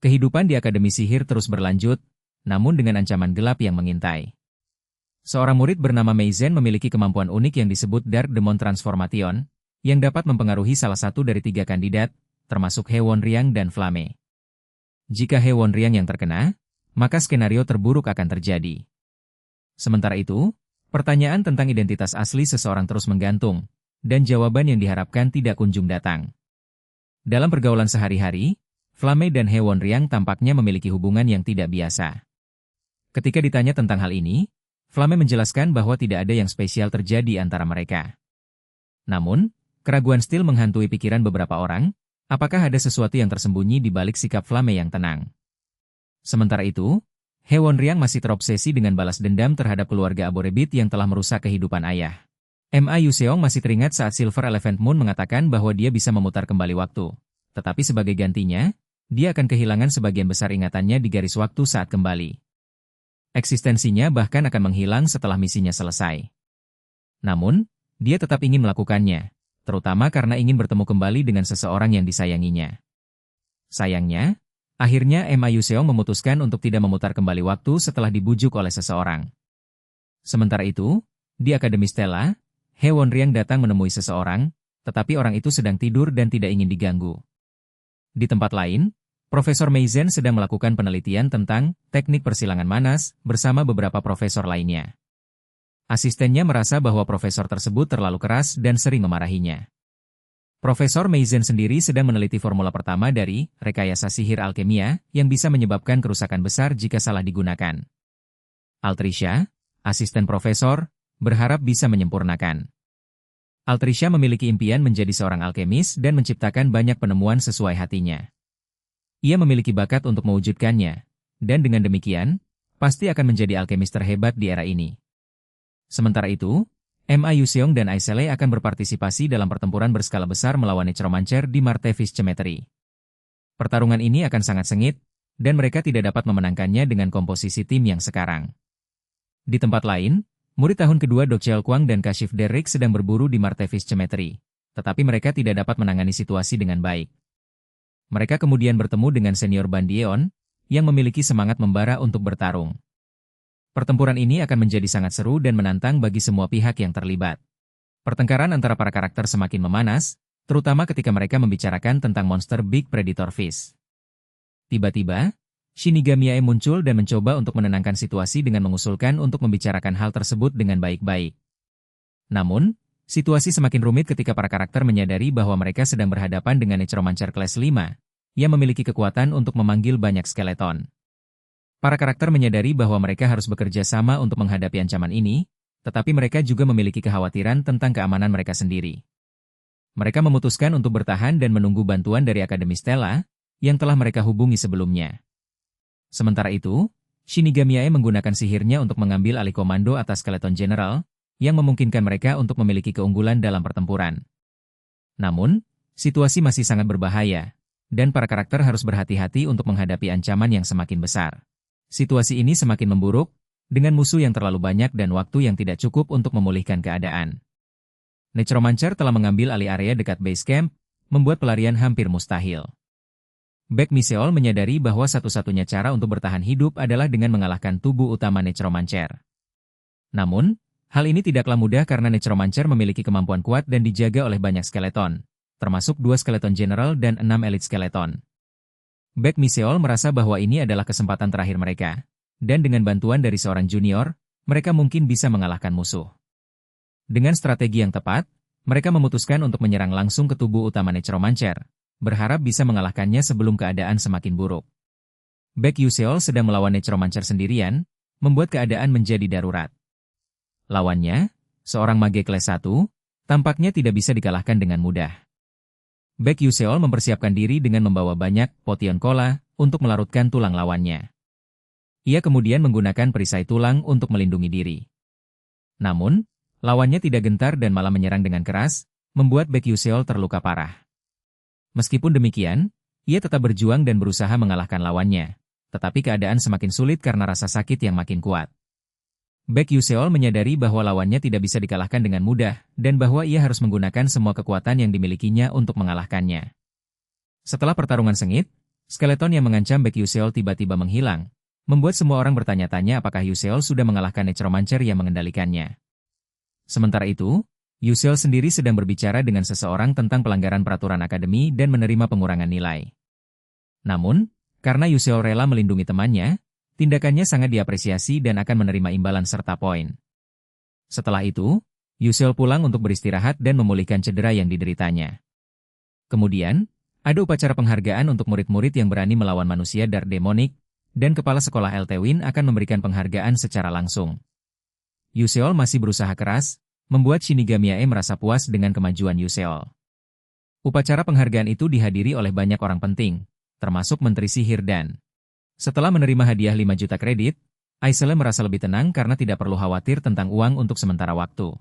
Kehidupan di Akademi Sihir terus berlanjut, namun dengan ancaman gelap yang mengintai. Seorang murid bernama Meizen memiliki kemampuan unik yang disebut Dark Demon Transformation, yang dapat mempengaruhi salah satu dari 3 kandidat, termasuk Hewon Riang dan Flame. Jika Hewon Riang yang terkena, maka skenario terburuk akan terjadi. Sementara itu, pertanyaan tentang identitas asli seseorang terus menggantung, dan jawaban yang diharapkan tidak kunjung datang. Dalam pergaulan sehari-hari, Flame dan Hewon Riang tampaknya memiliki hubungan yang tidak biasa. Ketika ditanya tentang hal ini, Flame menjelaskan bahwa tidak ada yang spesial terjadi antara mereka. Namun, keraguan still menghantui pikiran beberapa orang, apakah ada sesuatu yang tersembunyi di balik sikap Flame yang tenang. Sementara itu, Hewon Riang masih terobsesi dengan balas dendam terhadap keluarga Aborebit yang telah merusak kehidupan ayah. Ma Yuseong masih teringat saat Silver Elephant Moon mengatakan bahwa dia bisa memutar kembali waktu. Tetapi sebagai gantinya, dia akan kehilangan sebagian besar ingatannya di garis waktu saat kembali. Eksistensinya bahkan akan menghilang setelah misinya selesai. Namun, dia tetap ingin melakukannya, terutama karena ingin bertemu kembali dengan seseorang yang disayanginya. Sayangnya, akhirnya Ma Yuseong memutuskan untuk tidak memutar kembali waktu setelah dibujuk oleh seseorang. Sementara itu, di Akademi Stella, Hewon Riang datang menemui seseorang, tetapi orang itu sedang tidur dan tidak ingin diganggu. Di tempat lain, Profesor Meizen sedang melakukan penelitian tentang teknik persilangan manas bersama beberapa profesor lainnya. Asistennya merasa bahwa profesor tersebut terlalu keras dan sering memarahinya. Profesor Meizen sendiri sedang meneliti formula pertama dari rekayasa sihir alkemia yang bisa menyebabkan kerusakan besar jika salah digunakan. Altrisha, asisten profesor, berharap bisa menyempurnakan. Altrisha memiliki impian menjadi seorang alkemis dan menciptakan banyak penemuan sesuai hatinya. Ia memiliki bakat untuk mewujudkannya, dan dengan demikian, pasti akan menjadi alkemis terhebat di era ini. Sementara itu, Ma Yuseong dan Aisele akan berpartisipasi dalam pertempuran berskala besar melawan Necromancer di Martevis Cemetery. Pertarungan ini akan sangat sengit, dan mereka tidak dapat memenangkannya dengan komposisi tim yang sekarang. Di tempat lain, murid tahun kedua Dok Cheol Kwang dan Kashif Derrick sedang berburu di Martevis Cemetery, tetapi mereka tidak dapat menangani situasi dengan baik. Mereka kemudian bertemu dengan senior Bandieon, yang memiliki semangat membara untuk bertarung. Pertempuran ini akan menjadi sangat seru dan menantang bagi semua pihak yang terlibat. Pertengkaran antara para karakter semakin memanas, terutama ketika mereka membicarakan tentang monster Big Predator Fish. Tiba-tiba, Shinigami Ae muncul dan mencoba untuk menenangkan situasi dengan mengusulkan untuk membicarakan hal tersebut dengan baik-baik. Namun, situasi semakin rumit ketika para karakter menyadari bahwa mereka sedang berhadapan dengan Necromancer kelas 5, yang memiliki kekuatan untuk memanggil banyak skeleton. Para karakter menyadari bahwa mereka harus bekerja sama untuk menghadapi ancaman ini, tetapi mereka juga memiliki kekhawatiran tentang keamanan mereka sendiri. Mereka memutuskan untuk bertahan dan menunggu bantuan dari Akademi Stella, yang telah mereka hubungi sebelumnya. Sementara itu, Shinigami Ae menggunakan sihirnya untuk mengambil alih komando atas Skeleton General, yang memungkinkan mereka untuk memiliki keunggulan dalam pertempuran. Namun, situasi masih sangat berbahaya, dan para karakter harus berhati-hati untuk menghadapi ancaman yang semakin besar. Situasi ini semakin memburuk, dengan musuh yang terlalu banyak dan waktu yang tidak cukup untuk memulihkan keadaan. Necromancer telah mengambil alih area dekat base camp, membuat pelarian hampir mustahil. Baek Miseol menyadari bahwa satu-satunya cara untuk bertahan hidup adalah dengan mengalahkan tubuh utama Necromancer. Namun, hal ini tidaklah mudah karena Necromancer memiliki kemampuan kuat dan dijaga oleh banyak skeleton, termasuk 2 skeleton general dan 6 elite skeleton. Baek Miseol merasa bahwa ini adalah kesempatan terakhir mereka, dan dengan bantuan dari seorang junior, mereka mungkin bisa mengalahkan musuh. Dengan strategi yang tepat, mereka memutuskan untuk menyerang langsung ke tubuh utama Necromancer, berharap bisa mengalahkannya sebelum keadaan semakin buruk. Baek Yuseol sedang melawan Necromancer sendirian, membuat keadaan menjadi darurat. Lawannya, seorang mage kelas 1, tampaknya tidak bisa dikalahkan dengan mudah. Baek Yuseol mempersiapkan diri dengan membawa banyak potion cola untuk melarutkan tulang lawannya. Ia kemudian menggunakan perisai tulang untuk melindungi diri. Namun, lawannya tidak gentar dan malah menyerang dengan keras, membuat Baek Yuseol terluka parah. Meskipun demikian, ia tetap berjuang dan berusaha mengalahkan lawannya, tetapi keadaan semakin sulit karena rasa sakit yang makin kuat. Baek Yuseol menyadari bahwa lawannya tidak bisa dikalahkan dengan mudah, dan bahwa ia harus menggunakan semua kekuatan yang dimilikinya untuk mengalahkannya. Setelah pertarungan sengit, skeleton yang mengancam Baek Yuseol tiba-tiba menghilang, membuat semua orang bertanya-tanya apakah Yuseol sudah mengalahkan Necromancer yang mengendalikannya. Sementara itu, Yuseol sendiri sedang berbicara dengan seseorang tentang pelanggaran peraturan akademi dan menerima pengurangan nilai. Namun, karena Yuseol rela melindungi temannya, tindakannya sangat diapresiasi dan akan menerima imbalan serta poin. Setelah itu, Yuseol pulang untuk beristirahat dan memulihkan cedera yang dideritanya. Kemudian, ada upacara penghargaan untuk murid-murid yang berani melawan manusia Dark Demonic, dan kepala sekolah Eltewin akan memberikan penghargaan secara langsung. Yuseol masih berusaha keras, membuat Shinigami Ae merasa puas dengan kemajuan Yuseol. Upacara penghargaan itu dihadiri oleh banyak orang penting, termasuk Menteri Sihir dan. Setelah menerima hadiah 5 juta kredit, Aisele merasa lebih tenang karena tidak perlu khawatir tentang uang untuk sementara waktu.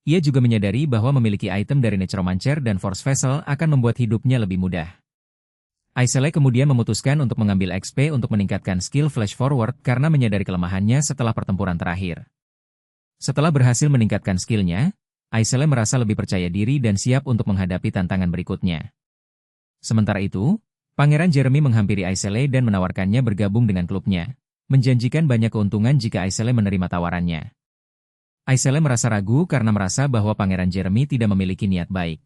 Ia juga menyadari bahwa memiliki item dari Necromancer dan Force Vessel akan membuat hidupnya lebih mudah. Aisele kemudian memutuskan untuk mengambil XP untuk meningkatkan skill Flash Forward karena menyadari kelemahannya setelah pertempuran terakhir. Setelah berhasil meningkatkan skillnya, Aisele merasa lebih percaya diri dan siap untuk menghadapi tantangan berikutnya. Sementara itu, Pangeran Jeremy menghampiri Aisele dan menawarkannya bergabung dengan klubnya, menjanjikan banyak keuntungan jika Aisele menerima tawarannya. Aisele merasa ragu karena merasa bahwa Pangeran Jeremy tidak memiliki niat baik.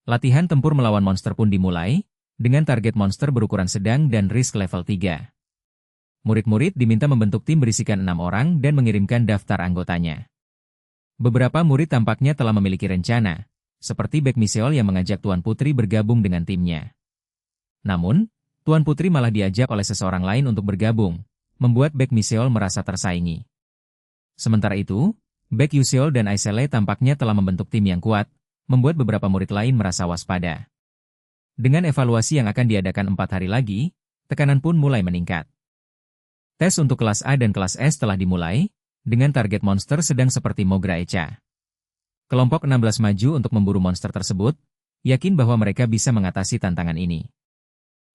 Latihan tempur melawan monster pun dimulai, dengan target monster berukuran sedang dan risk level 3. Murid-murid diminta membentuk tim berisikan 6 orang dan mengirimkan daftar anggotanya. Beberapa murid tampaknya telah memiliki rencana, seperti Baek Miseol yang mengajak Tuan Putri bergabung dengan timnya. Namun, Tuan Putri malah diajak oleh seseorang lain untuk bergabung, membuat Baek Miseol merasa tersaingi. Sementara itu, Baek Yuseol dan Aisele tampaknya telah membentuk tim yang kuat, membuat beberapa murid lain merasa waspada. Dengan evaluasi yang akan diadakan 4 hari lagi, tekanan pun mulai meningkat. Tes untuk kelas A dan kelas S telah dimulai, dengan target monster sedang seperti Mogra Echa. Kelompok 16 maju untuk memburu monster tersebut, yakin bahwa mereka bisa mengatasi tantangan ini.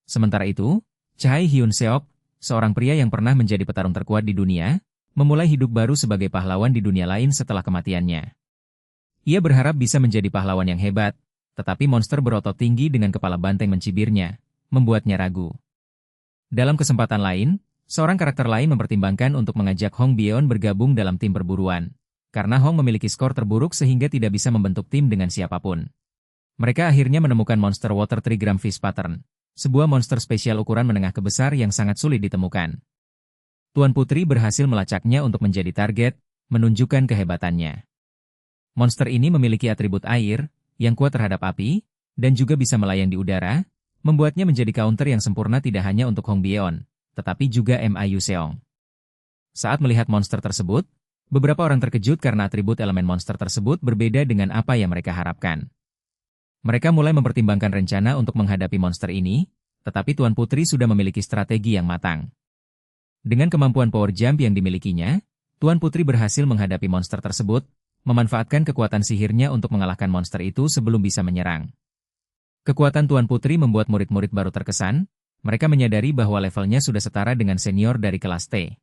Sementara itu, Chahai Hyun Seok, seorang pria yang pernah menjadi petarung terkuat di dunia, memulai hidup baru sebagai pahlawan di dunia lain setelah kematiannya. Ia berharap bisa menjadi pahlawan yang hebat, tetapi monster berotot tinggi dengan kepala banteng mencibirnya, membuatnya ragu. Dalam kesempatan lain, seorang karakter lain mempertimbangkan untuk mengajak Hong Byeon bergabung dalam tim perburuan, karena Hong memiliki skor terburuk sehingga tidak bisa membentuk tim dengan siapapun. Mereka akhirnya menemukan monster Water Trigram Fish Pattern, sebuah monster spesial ukuran menengah ke besar yang sangat sulit ditemukan. Tuan Putri berhasil melacaknya untuk menjadi target, menunjukkan kehebatannya. Monster ini memiliki atribut air, yang kuat terhadap api, dan juga bisa melayang di udara, membuatnya menjadi counter yang sempurna tidak hanya untuk Hong Byeon, tetapi juga Ma Yuseong. Saat melihat monster tersebut, beberapa orang terkejut karena atribut elemen monster tersebut berbeda dengan apa yang mereka harapkan. Mereka mulai mempertimbangkan rencana untuk menghadapi monster ini, tetapi Tuan Putri sudah memiliki strategi yang matang. Dengan kemampuan power jump yang dimilikinya, Tuan Putri berhasil menghadapi monster tersebut, memanfaatkan kekuatan sihirnya untuk mengalahkan monster itu sebelum bisa menyerang. Kekuatan Tuan Putri membuat murid-murid baru terkesan, mereka menyadari bahwa levelnya sudah setara dengan senior dari kelas T.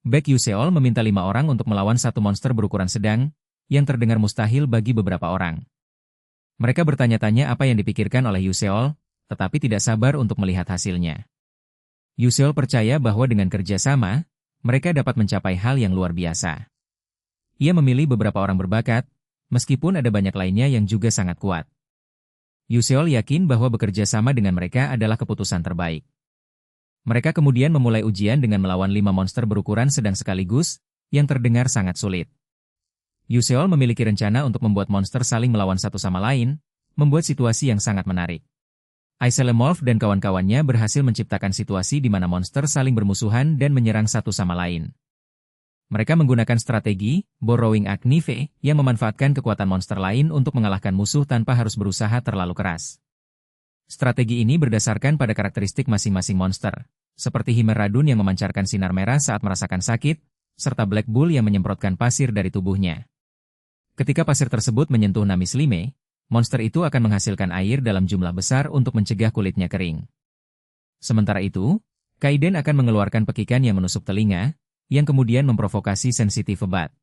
Baek Yuseol meminta 5 orang untuk melawan satu monster berukuran sedang, yang terdengar mustahil bagi beberapa orang. Mereka bertanya-tanya apa yang dipikirkan oleh Yuseol, tetapi tidak sabar untuk melihat hasilnya. Yuseol percaya bahwa dengan kerja sama, mereka dapat mencapai hal yang luar biasa. Ia memilih beberapa orang berbakat, meskipun ada banyak lainnya yang juga sangat kuat. Yuseol yakin bahwa bekerja sama dengan mereka adalah keputusan terbaik. Mereka kemudian memulai ujian dengan melawan 5 monster berukuran sedang sekaligus, yang terdengar sangat sulit. Yuseol memiliki rencana untuk membuat monster saling melawan satu sama lain, membuat situasi yang sangat menarik. Aisele Morph dan kawan-kawannya berhasil menciptakan situasi di mana monster saling bermusuhan dan menyerang satu sama lain. Mereka menggunakan strategi Borrowing Agnive yang memanfaatkan kekuatan monster lain untuk mengalahkan musuh tanpa harus berusaha terlalu keras. Strategi ini berdasarkan pada karakteristik masing-masing monster, seperti Himer Radun yang memancarkan sinar merah saat merasakan sakit, serta Black Bull yang menyemprotkan pasir dari tubuhnya. Ketika pasir tersebut menyentuh Namis Lime, monster itu akan menghasilkan air dalam jumlah besar untuk mencegah kulitnya kering. Sementara itu, Kaiden akan mengeluarkan pekikan yang menusuk telinga, yang kemudian memprovokasi sensitif Bat.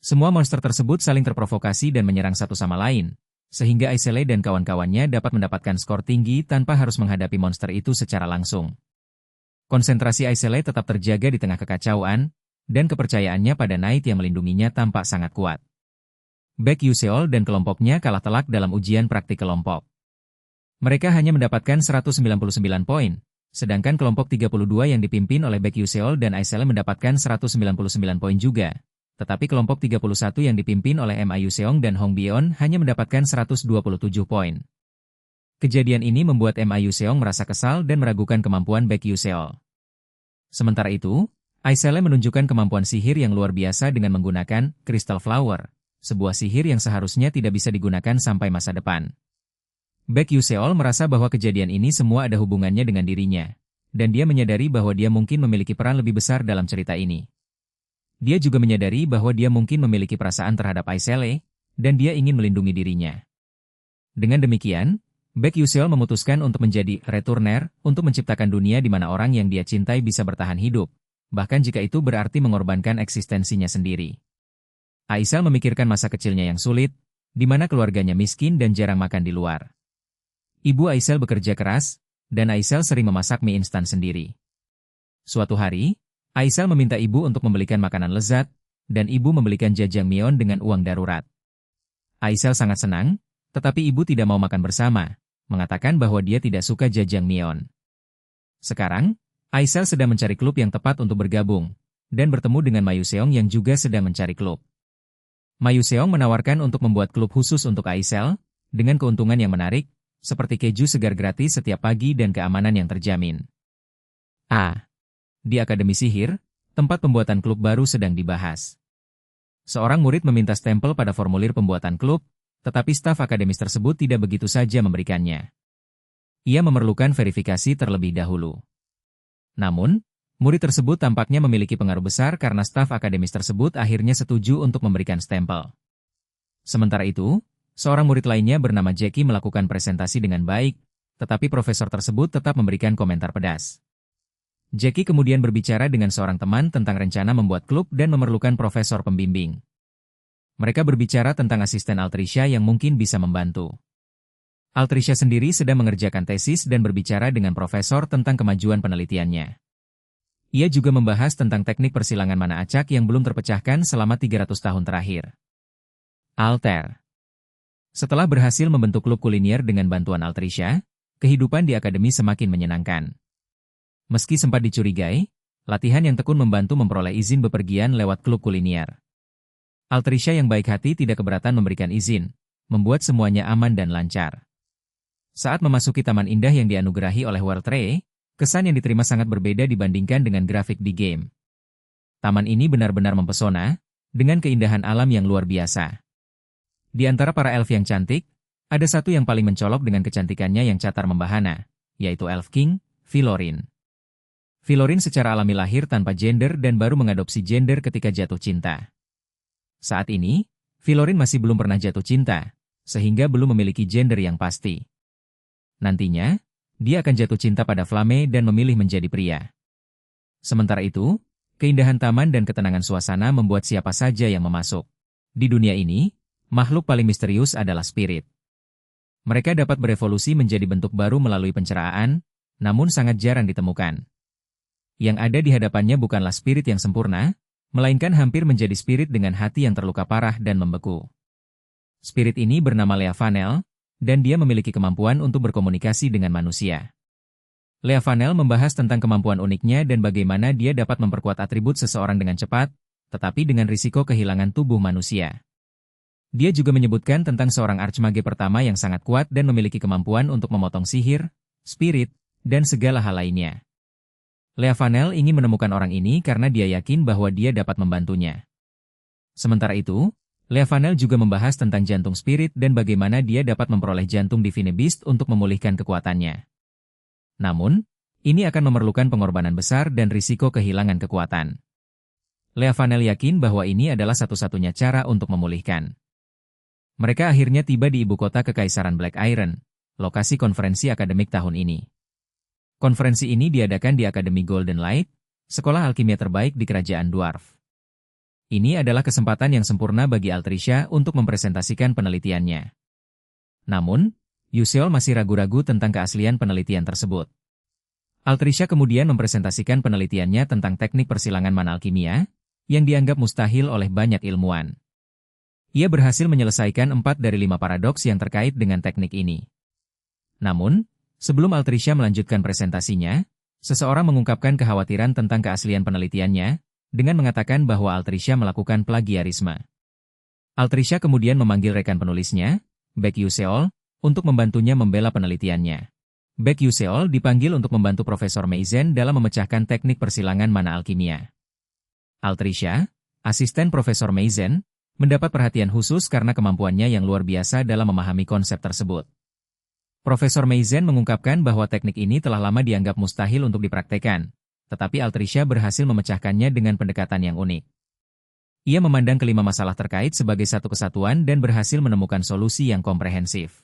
Semua monster tersebut saling terprovokasi dan menyerang satu sama lain, sehingga Aisele dan kawan-kawannya dapat mendapatkan skor tinggi tanpa harus menghadapi monster itu secara langsung. Konsentrasi Aisele tetap terjaga di tengah kekacauan, dan kepercayaannya pada Knight yang melindunginya tampak sangat kuat. Baek Yuseol dan kelompoknya kalah telak dalam ujian praktik kelompok. Mereka hanya mendapatkan 199 poin, sedangkan kelompok 32 yang dipimpin oleh Baek Yuseol dan Aisele mendapatkan 199 poin juga. Tetapi kelompok 31 yang dipimpin oleh Ma Yuseong dan Hong Byeon hanya mendapatkan 127 poin. Kejadian ini membuat Ma Yuseong merasa kesal dan meragukan kemampuan Baek Yuseol. Sementara itu, Aisele menunjukkan kemampuan sihir yang luar biasa dengan menggunakan Crystal Flower, sebuah sihir yang seharusnya tidak bisa digunakan sampai masa depan. Baek Yuseol merasa bahwa kejadian ini semua ada hubungannya dengan dirinya, dan dia menyadari bahwa dia mungkin memiliki peran lebih besar dalam cerita ini. Dia juga menyadari bahwa dia mungkin memiliki perasaan terhadap Aisele, dan dia ingin melindungi dirinya. Dengan demikian, Baek Yuseol memutuskan untuk menjadi returner untuk menciptakan dunia di mana orang yang dia cintai bisa bertahan hidup, bahkan jika itu berarti mengorbankan eksistensinya sendiri. Aisel memikirkan masa kecilnya yang sulit, di mana keluarganya miskin dan jarang makan di luar. Ibu Aisel bekerja keras, dan Aisel sering memasak mie instan sendiri. Suatu hari, Aisel meminta ibu untuk membelikan makanan lezat, dan ibu membelikan jajangmyeon dengan uang darurat. Aisel sangat senang, tetapi ibu tidak mau makan bersama, mengatakan bahwa dia tidak suka jajangmyeon. Sekarang, Aisel sedang mencari klub yang tepat untuk bergabung, dan bertemu dengan Ma Yuseong yang juga sedang mencari klub. Ma Yuseong menawarkan untuk membuat klub khusus untuk Aisel, dengan keuntungan yang menarik, seperti keju segar gratis setiap pagi dan keamanan yang terjamin. Di Akademi Sihir, tempat pembuatan klub baru sedang dibahas. Seorang murid meminta stempel pada formulir pembuatan klub, tetapi staf akademis tersebut tidak begitu saja memberikannya. Ia memerlukan verifikasi terlebih dahulu. Namun, murid tersebut tampaknya memiliki pengaruh besar karena staf akademis tersebut akhirnya setuju untuk memberikan stempel. Sementara itu, seorang murid lainnya bernama Jackie melakukan presentasi dengan baik, tetapi profesor tersebut tetap memberikan komentar pedas. Jackie kemudian berbicara dengan seorang teman tentang rencana membuat klub dan memerlukan profesor pembimbing. Mereka berbicara tentang asisten Altricia yang mungkin bisa membantu. Altricia sendiri sedang mengerjakan tesis dan berbicara dengan profesor tentang kemajuan penelitiannya. Ia juga membahas tentang teknik persilangan mana acak yang belum terpecahkan selama 300 tahun terakhir. Alter. Setelah berhasil membentuk klub kuliner dengan bantuan Altricia, kehidupan di akademi semakin menyenangkan. Meski sempat dicurigai, latihan yang tekun membantu memperoleh izin bepergian lewat klub kuliner. Altricia yang baik hati tidak keberatan memberikan izin, membuat semuanya aman dan lancar. Saat memasuki taman indah yang dianugerahi oleh World Tree, kesan yang diterima sangat berbeda dibandingkan dengan grafik di game. Taman ini benar-benar mempesona, dengan keindahan alam yang luar biasa. Di antara para elf yang cantik, ada satu yang paling mencolok dengan kecantikannya yang catar membahana, yaitu Elf King, Filorin. Filorin secara alami lahir tanpa gender dan baru mengadopsi gender ketika jatuh cinta. Saat ini, Filorin masih belum pernah jatuh cinta, sehingga belum memiliki gender yang pasti. Nantinya, dia akan jatuh cinta pada Flame dan memilih menjadi pria. Sementara itu, keindahan taman dan ketenangan suasana membuat siapa saja yang memasuk. Di dunia ini, makhluk paling misterius adalah spirit. Mereka dapat berevolusi menjadi bentuk baru melalui pencerahan, namun sangat jarang ditemukan. Yang ada di hadapannya bukanlah spirit yang sempurna, melainkan hampir menjadi spirit dengan hati yang terluka parah dan membeku. Spirit ini bernama Leavanel, dan dia memiliki kemampuan untuk berkomunikasi dengan manusia. Leavanel membahas tentang kemampuan uniknya dan bagaimana dia dapat memperkuat atribut seseorang dengan cepat, tetapi dengan risiko kehilangan tubuh manusia. Dia juga menyebutkan tentang seorang archmage pertama yang sangat kuat dan memiliki kemampuan untuk memotong sihir, spirit, dan segala hal lainnya. Leavanel ingin menemukan orang ini karena dia yakin bahwa dia dapat membantunya. Sementara itu, Leavanel juga membahas tentang jantung spirit dan bagaimana dia dapat memperoleh jantung Divine Beast untuk memulihkan kekuatannya. Namun, ini akan memerlukan pengorbanan besar dan risiko kehilangan kekuatan. Leavanel yakin bahwa ini adalah satu-satunya cara untuk memulihkan. Mereka akhirnya tiba di ibu kota Kekaisaran Black Iron, lokasi konferensi akademik tahun ini. Konferensi ini diadakan di Akademi Golden Light, sekolah alkimia terbaik di Kerajaan Dwarf. Ini adalah kesempatan yang sempurna bagi Altricia untuk mempresentasikan penelitiannya. Namun, Yuseol masih ragu-ragu tentang keaslian penelitian tersebut. Altricia kemudian mempresentasikan penelitiannya tentang teknik persilangan mana alkimia, yang dianggap mustahil oleh banyak ilmuwan. Ia berhasil menyelesaikan 4 dari 5 paradoks yang terkait dengan teknik ini. Namun, sebelum Altricia melanjutkan presentasinya, seseorang mengungkapkan kekhawatiran tentang keaslian penelitiannya, dengan mengatakan bahwa Altricia melakukan plagiarisme. Altricia kemudian memanggil rekan penulisnya, Baek Yuseol, untuk membantunya membela penelitiannya. Baek Yuseol dipanggil untuk membantu Profesor Meizen dalam memecahkan teknik persilangan mana alkimia. Altricia, asisten Profesor Meizen, mendapat perhatian khusus karena kemampuannya yang luar biasa dalam memahami konsep tersebut. Profesor Meizen mengungkapkan bahwa teknik ini telah lama dianggap mustahil untuk dipraktekkan, tetapi Altricia berhasil memecahkannya dengan pendekatan yang unik. Ia memandang kelima masalah terkait sebagai satu kesatuan dan berhasil menemukan solusi yang komprehensif.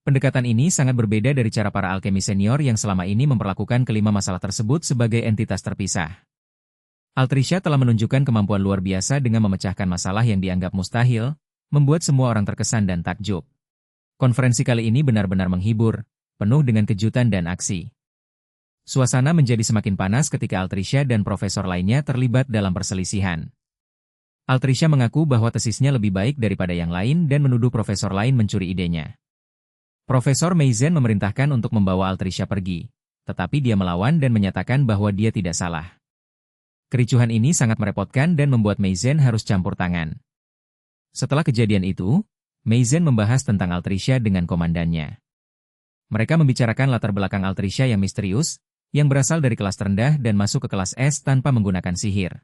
Pendekatan ini sangat berbeda dari cara para alkemi senior yang selama ini memperlakukan kelima masalah tersebut sebagai entitas terpisah. Altricia telah menunjukkan kemampuan luar biasa dengan memecahkan masalah yang dianggap mustahil, membuat semua orang terkesan dan takjub. Konferensi kali ini benar-benar menghibur, penuh dengan kejutan dan aksi. Suasana menjadi semakin panas ketika Altricia dan profesor lainnya terlibat dalam perselisihan. Altricia mengaku bahwa tesisnya lebih baik daripada yang lain dan menuduh profesor lain mencuri idenya. Profesor Meizen memerintahkan untuk membawa Altricia pergi, tetapi dia melawan dan menyatakan bahwa dia tidak salah. Kericuhan ini sangat merepotkan dan membuat Meizen harus campur tangan. Setelah kejadian itu, Meizen membahas tentang Altricia dengan komandannya. Mereka membicarakan latar belakang Altricia yang misterius, yang berasal dari kelas terendah dan masuk ke kelas S tanpa menggunakan sihir.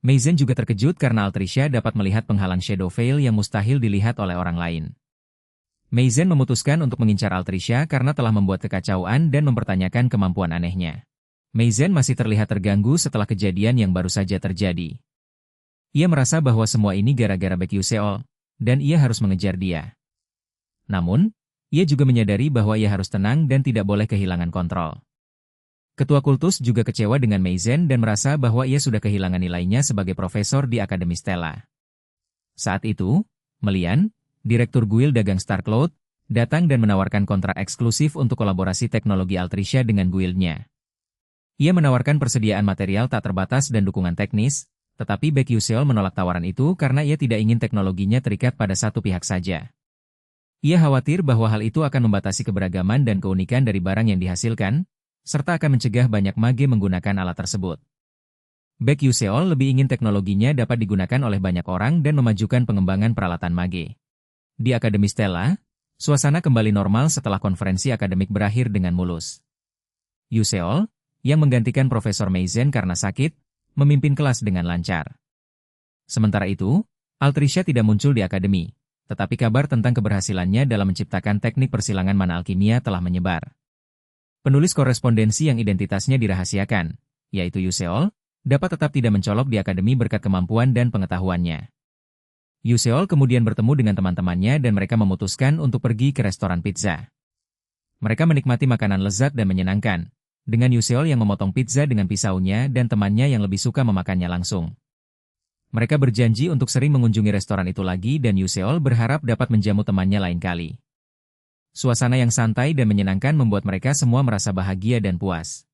Meizen juga terkejut karena Altricia dapat melihat penghalang Shadow Veil yang mustahil dilihat oleh orang lain. Meizen memutuskan untuk mengincar Altricia karena telah membuat kekacauan dan mempertanyakan kemampuan anehnya. Meizen masih terlihat terganggu setelah kejadian yang baru saja terjadi. Ia merasa bahwa semua ini gara-gara Baek Yuseol, dan ia harus mengejar dia. Namun, ia juga menyadari bahwa ia harus tenang dan tidak boleh kehilangan kontrol. Ketua kultus juga kecewa dengan Meizen dan merasa bahwa ia sudah kehilangan nilainya sebagai profesor di Akademi Stella. Saat itu, Melian, Direktur Guild Dagang Starcloud, datang dan menawarkan kontrak eksklusif untuk kolaborasi teknologi Altricia dengan guildnya. Ia menawarkan persediaan material tak terbatas dan dukungan teknis, tetapi Baek Yuseol menolak tawaran itu karena ia tidak ingin teknologinya terikat pada satu pihak saja. Ia khawatir bahwa hal itu akan membatasi keberagaman dan keunikan dari barang yang dihasilkan, serta akan mencegah banyak mage menggunakan alat tersebut. Baek Yuseol lebih ingin teknologinya dapat digunakan oleh banyak orang dan memajukan pengembangan peralatan mage. Di Akademi Stella, suasana kembali normal setelah konferensi akademik berakhir dengan mulus. Yuseol, yang menggantikan Profesor Meizen karena sakit, memimpin kelas dengan lancar. Sementara itu, Altricia tidak muncul di akademi, tetapi kabar tentang keberhasilannya dalam menciptakan teknik persilangan mana alkimia telah menyebar. Penulis korespondensi yang identitasnya dirahasiakan, yaitu Yuseol, dapat tetap tidak mencolok di akademi berkat kemampuan dan pengetahuannya. Yuseol kemudian bertemu dengan teman-temannya dan mereka memutuskan untuk pergi ke restoran pizza. Mereka menikmati makanan lezat dan menyenangkan, dengan Yuseol yang memotong pizza dengan pisaunya dan temannya yang lebih suka memakannya langsung. Mereka berjanji untuk sering mengunjungi restoran itu lagi dan Yuseol berharap dapat menjamu temannya lain kali. Suasana yang santai dan menyenangkan membuat mereka semua merasa bahagia dan puas.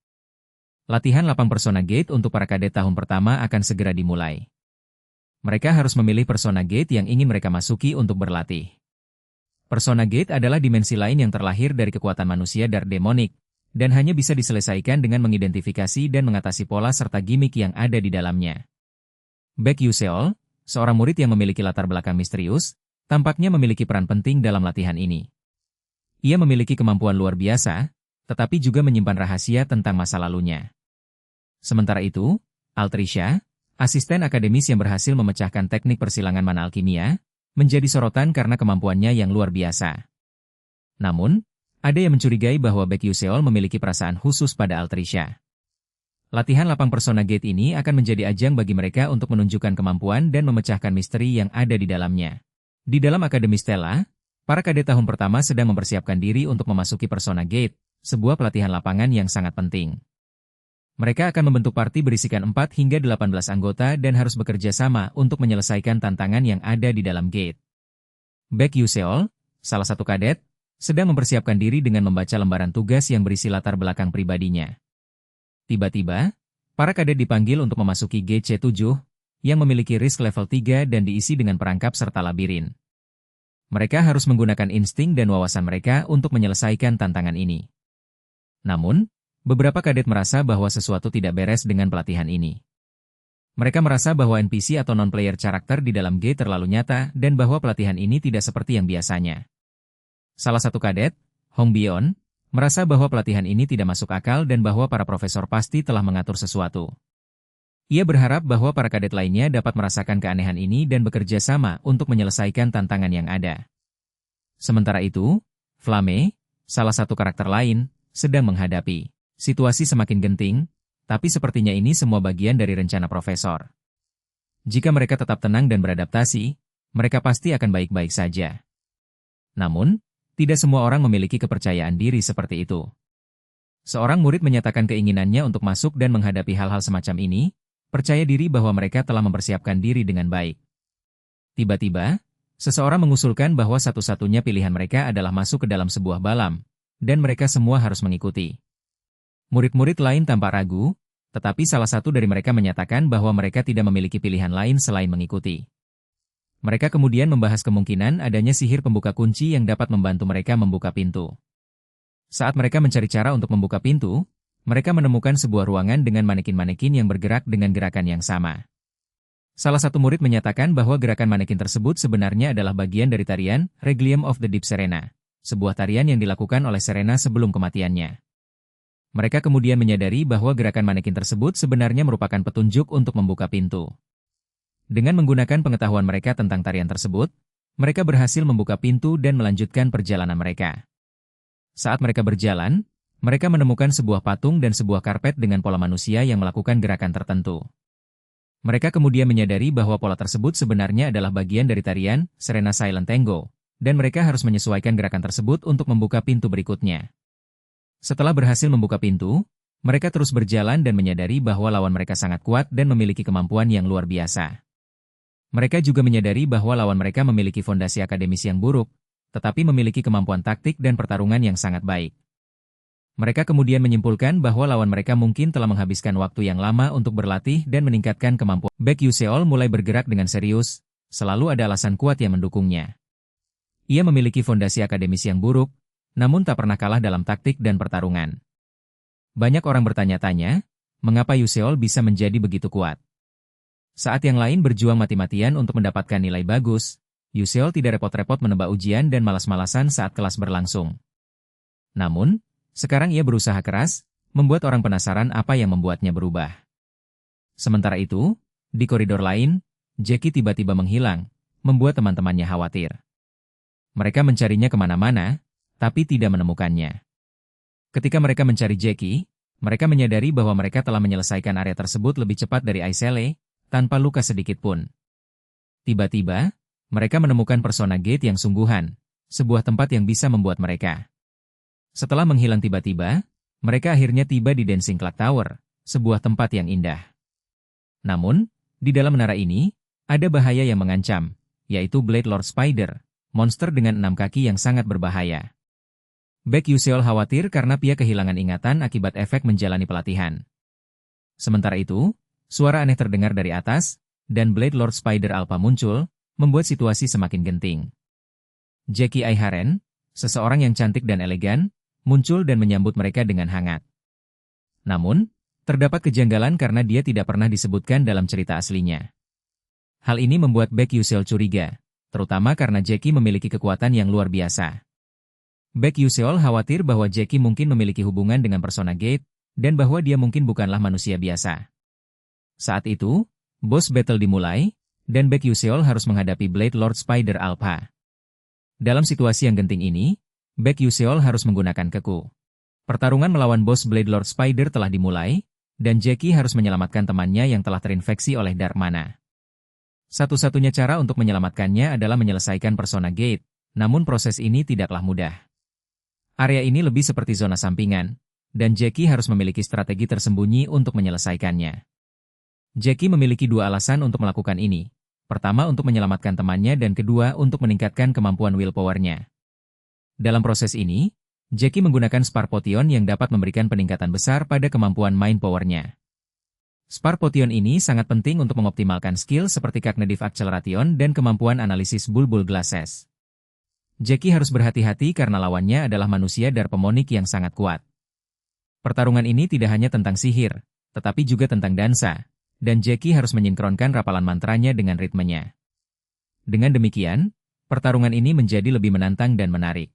Latihan lapang Persona Gate untuk para kadet tahun pertama akan segera dimulai. Mereka harus memilih Persona Gate yang ingin mereka masuki untuk berlatih. Persona Gate adalah dimensi lain yang terlahir dari kekuatan manusia Dark Demonic, dan hanya bisa diselesaikan dengan mengidentifikasi dan mengatasi pola serta gimmick yang ada di dalamnya. Baek Yuseol, seorang murid yang memiliki latar belakang misterius, tampaknya memiliki peran penting dalam latihan ini. Ia memiliki kemampuan luar biasa, tetapi juga menyimpan rahasia tentang masa lalunya. Sementara itu, Altricia, asisten akademis yang berhasil memecahkan teknik persilangan mana alkimia, menjadi sorotan karena kemampuannya yang luar biasa. Namun, ada yang mencurigai bahwa Baek Yuseol memiliki perasaan khusus pada Altricia. Latihan lapang Persona Gate ini akan menjadi ajang bagi mereka untuk menunjukkan kemampuan dan memecahkan misteri yang ada di dalamnya. Di dalam Akademi Stella, para kadet tahun pertama sedang mempersiapkan diri untuk memasuki Persona Gate, sebuah pelatihan lapangan yang sangat penting. Mereka akan membentuk parti berisikan 4 hingga 18 anggota dan harus bekerja sama untuk menyelesaikan tantangan yang ada di dalam gate. Baek Yuseol, salah satu kadet, sedang mempersiapkan diri dengan membaca lembaran tugas yang berisi latar belakang pribadinya. Tiba-tiba, para kadet dipanggil untuk memasuki gate C7, yang memiliki risk level 3 dan diisi dengan perangkap serta labirin. Mereka harus menggunakan insting dan wawasan mereka untuk menyelesaikan tantangan ini. Namun, beberapa kadet merasa bahwa sesuatu tidak beres dengan pelatihan ini. Mereka merasa bahwa NPC atau non-player karakter di dalam gate terlalu nyata dan bahwa pelatihan ini tidak seperti yang biasanya. Salah satu kadet, Hong Bion, merasa bahwa pelatihan ini tidak masuk akal dan bahwa para profesor pasti telah mengatur sesuatu. Ia berharap bahwa para kadet lainnya dapat merasakan keanehan ini dan bekerja sama untuk menyelesaikan tantangan yang ada. Sementara itu, Flame, salah satu karakter lain, sedang menghadapi situasi semakin genting, tapi sepertinya ini semua bagian dari rencana profesor. Jika mereka tetap tenang dan beradaptasi, mereka pasti akan baik-baik saja. Namun, tidak semua orang memiliki kepercayaan diri seperti itu. Seorang murid menyatakan keinginannya untuk masuk dan menghadapi hal-hal semacam ini, percaya diri bahwa mereka telah mempersiapkan diri dengan baik. Tiba-tiba, seseorang mengusulkan bahwa satu-satunya pilihan mereka adalah masuk ke dalam sebuah balam, dan mereka semua harus mengikuti. Murid-murid lain tampak ragu, tetapi salah satu dari mereka menyatakan bahwa mereka tidak memiliki pilihan lain selain mengikuti. Mereka kemudian membahas kemungkinan adanya sihir pembuka kunci yang dapat membantu mereka membuka pintu. Saat mereka mencari cara untuk membuka pintu, mereka menemukan sebuah ruangan dengan manekin-manekin yang bergerak dengan gerakan yang sama. Salah satu murid menyatakan bahwa gerakan manekin tersebut sebenarnya adalah bagian dari tarian Requiem of the Deep Serena, sebuah tarian yang dilakukan oleh Serena sebelum kematiannya. Mereka kemudian menyadari bahwa gerakan manekin tersebut sebenarnya merupakan petunjuk untuk membuka pintu. Dengan menggunakan pengetahuan mereka tentang tarian tersebut, mereka berhasil membuka pintu dan melanjutkan perjalanan mereka. Saat mereka berjalan, mereka menemukan sebuah patung dan sebuah karpet dengan pola manusia yang melakukan gerakan tertentu. Mereka kemudian menyadari bahwa pola tersebut sebenarnya adalah bagian dari tarian Serena Silent Tango, dan mereka harus menyesuaikan gerakan tersebut untuk membuka pintu berikutnya. Setelah berhasil membuka pintu, mereka terus berjalan dan menyadari bahwa lawan mereka sangat kuat dan memiliki kemampuan yang luar biasa. Mereka juga menyadari bahwa lawan mereka memiliki fondasi akademis yang buruk, tetapi memiliki kemampuan taktik dan pertarungan yang sangat baik. Mereka kemudian menyimpulkan bahwa lawan mereka mungkin telah menghabiskan waktu yang lama untuk berlatih dan meningkatkan kemampuan. Baek Yuseol mulai bergerak dengan serius, selalu ada alasan kuat yang mendukungnya. Ia memiliki fondasi akademis yang buruk, namun tak pernah kalah dalam taktik dan pertarungan. Banyak orang bertanya-tanya, mengapa Yuseol bisa menjadi begitu kuat? Saat yang lain berjuang mati-matian untuk mendapatkan nilai bagus, Yuseol tidak repot-repot menebak ujian dan malas-malasan saat kelas berlangsung. Namun, sekarang ia berusaha keras, membuat orang penasaran apa yang membuatnya berubah. Sementara itu, di koridor lain, Jackie tiba-tiba menghilang, membuat teman-temannya khawatir. Mereka mencarinya kemana-mana, tapi tidak menemukannya. Ketika mereka mencari Jackie, mereka menyadari bahwa mereka telah menyelesaikan area tersebut lebih cepat dari Aisele, tanpa luka sedikit pun. Tiba-tiba, mereka menemukan persona gate yang sungguhan, sebuah tempat yang bisa membuat mereka. Setelah menghilang tiba-tiba, mereka akhirnya tiba di Dancing Clock Tower, sebuah tempat yang indah. Namun, di dalam menara ini, ada bahaya yang mengancam, yaitu Blade Lord Spider, monster dengan 6 kaki yang sangat berbahaya. Baek Yuseol khawatir karena Pia kehilangan ingatan akibat efek menjalani pelatihan. Sementara itu, suara aneh terdengar dari atas, dan Blade Lord Spider Alpha muncul, membuat situasi semakin genting. Jackie Aiharen, seseorang yang cantik dan elegan, muncul dan menyambut mereka dengan hangat. Namun, terdapat kejanggalan karena dia tidak pernah disebutkan dalam cerita aslinya. Hal ini membuat Baek Yuseol curiga, terutama karena Jackie memiliki kekuatan yang luar biasa. Baek Yuseol khawatir bahwa Jackie mungkin memiliki hubungan dengan persona Gate, dan bahwa dia mungkin bukanlah manusia biasa. Saat itu, boss battle dimulai, dan Baek Yuseol harus menghadapi Blade Lord Spider Alpha. Dalam situasi yang genting ini, Baek Yuseol harus menggunakan keku. Pertarungan melawan bos Blade Lord Spider telah dimulai, dan Jackie harus menyelamatkan temannya yang telah terinfeksi oleh Dark Mana. Satu-satunya cara untuk menyelamatkannya adalah menyelesaikan persona Gate, namun proses ini tidaklah mudah. Area ini lebih seperti zona sampingan, dan Jackie harus memiliki strategi tersembunyi untuk menyelesaikannya. Jackie memiliki dua alasan untuk melakukan ini. Pertama untuk menyelamatkan temannya dan kedua untuk meningkatkan kemampuan willpower-nya. Dalam proses ini, Jackie menggunakan Spark Potion yang dapat memberikan peningkatan besar pada kemampuan mind power-nya. Spark Potion ini sangat penting untuk mengoptimalkan skill seperti Cognitive Acceleration dan kemampuan analisis Bulbul Glasses. Jackie harus berhati-hati karena lawannya adalah manusia Darpemonik yang sangat kuat. Pertarungan ini tidak hanya tentang sihir, tetapi juga tentang dansa, dan Jackie harus menyinkronkan rapalan mantranya dengan ritmenya. Dengan demikian, pertarungan ini menjadi lebih menantang dan menarik.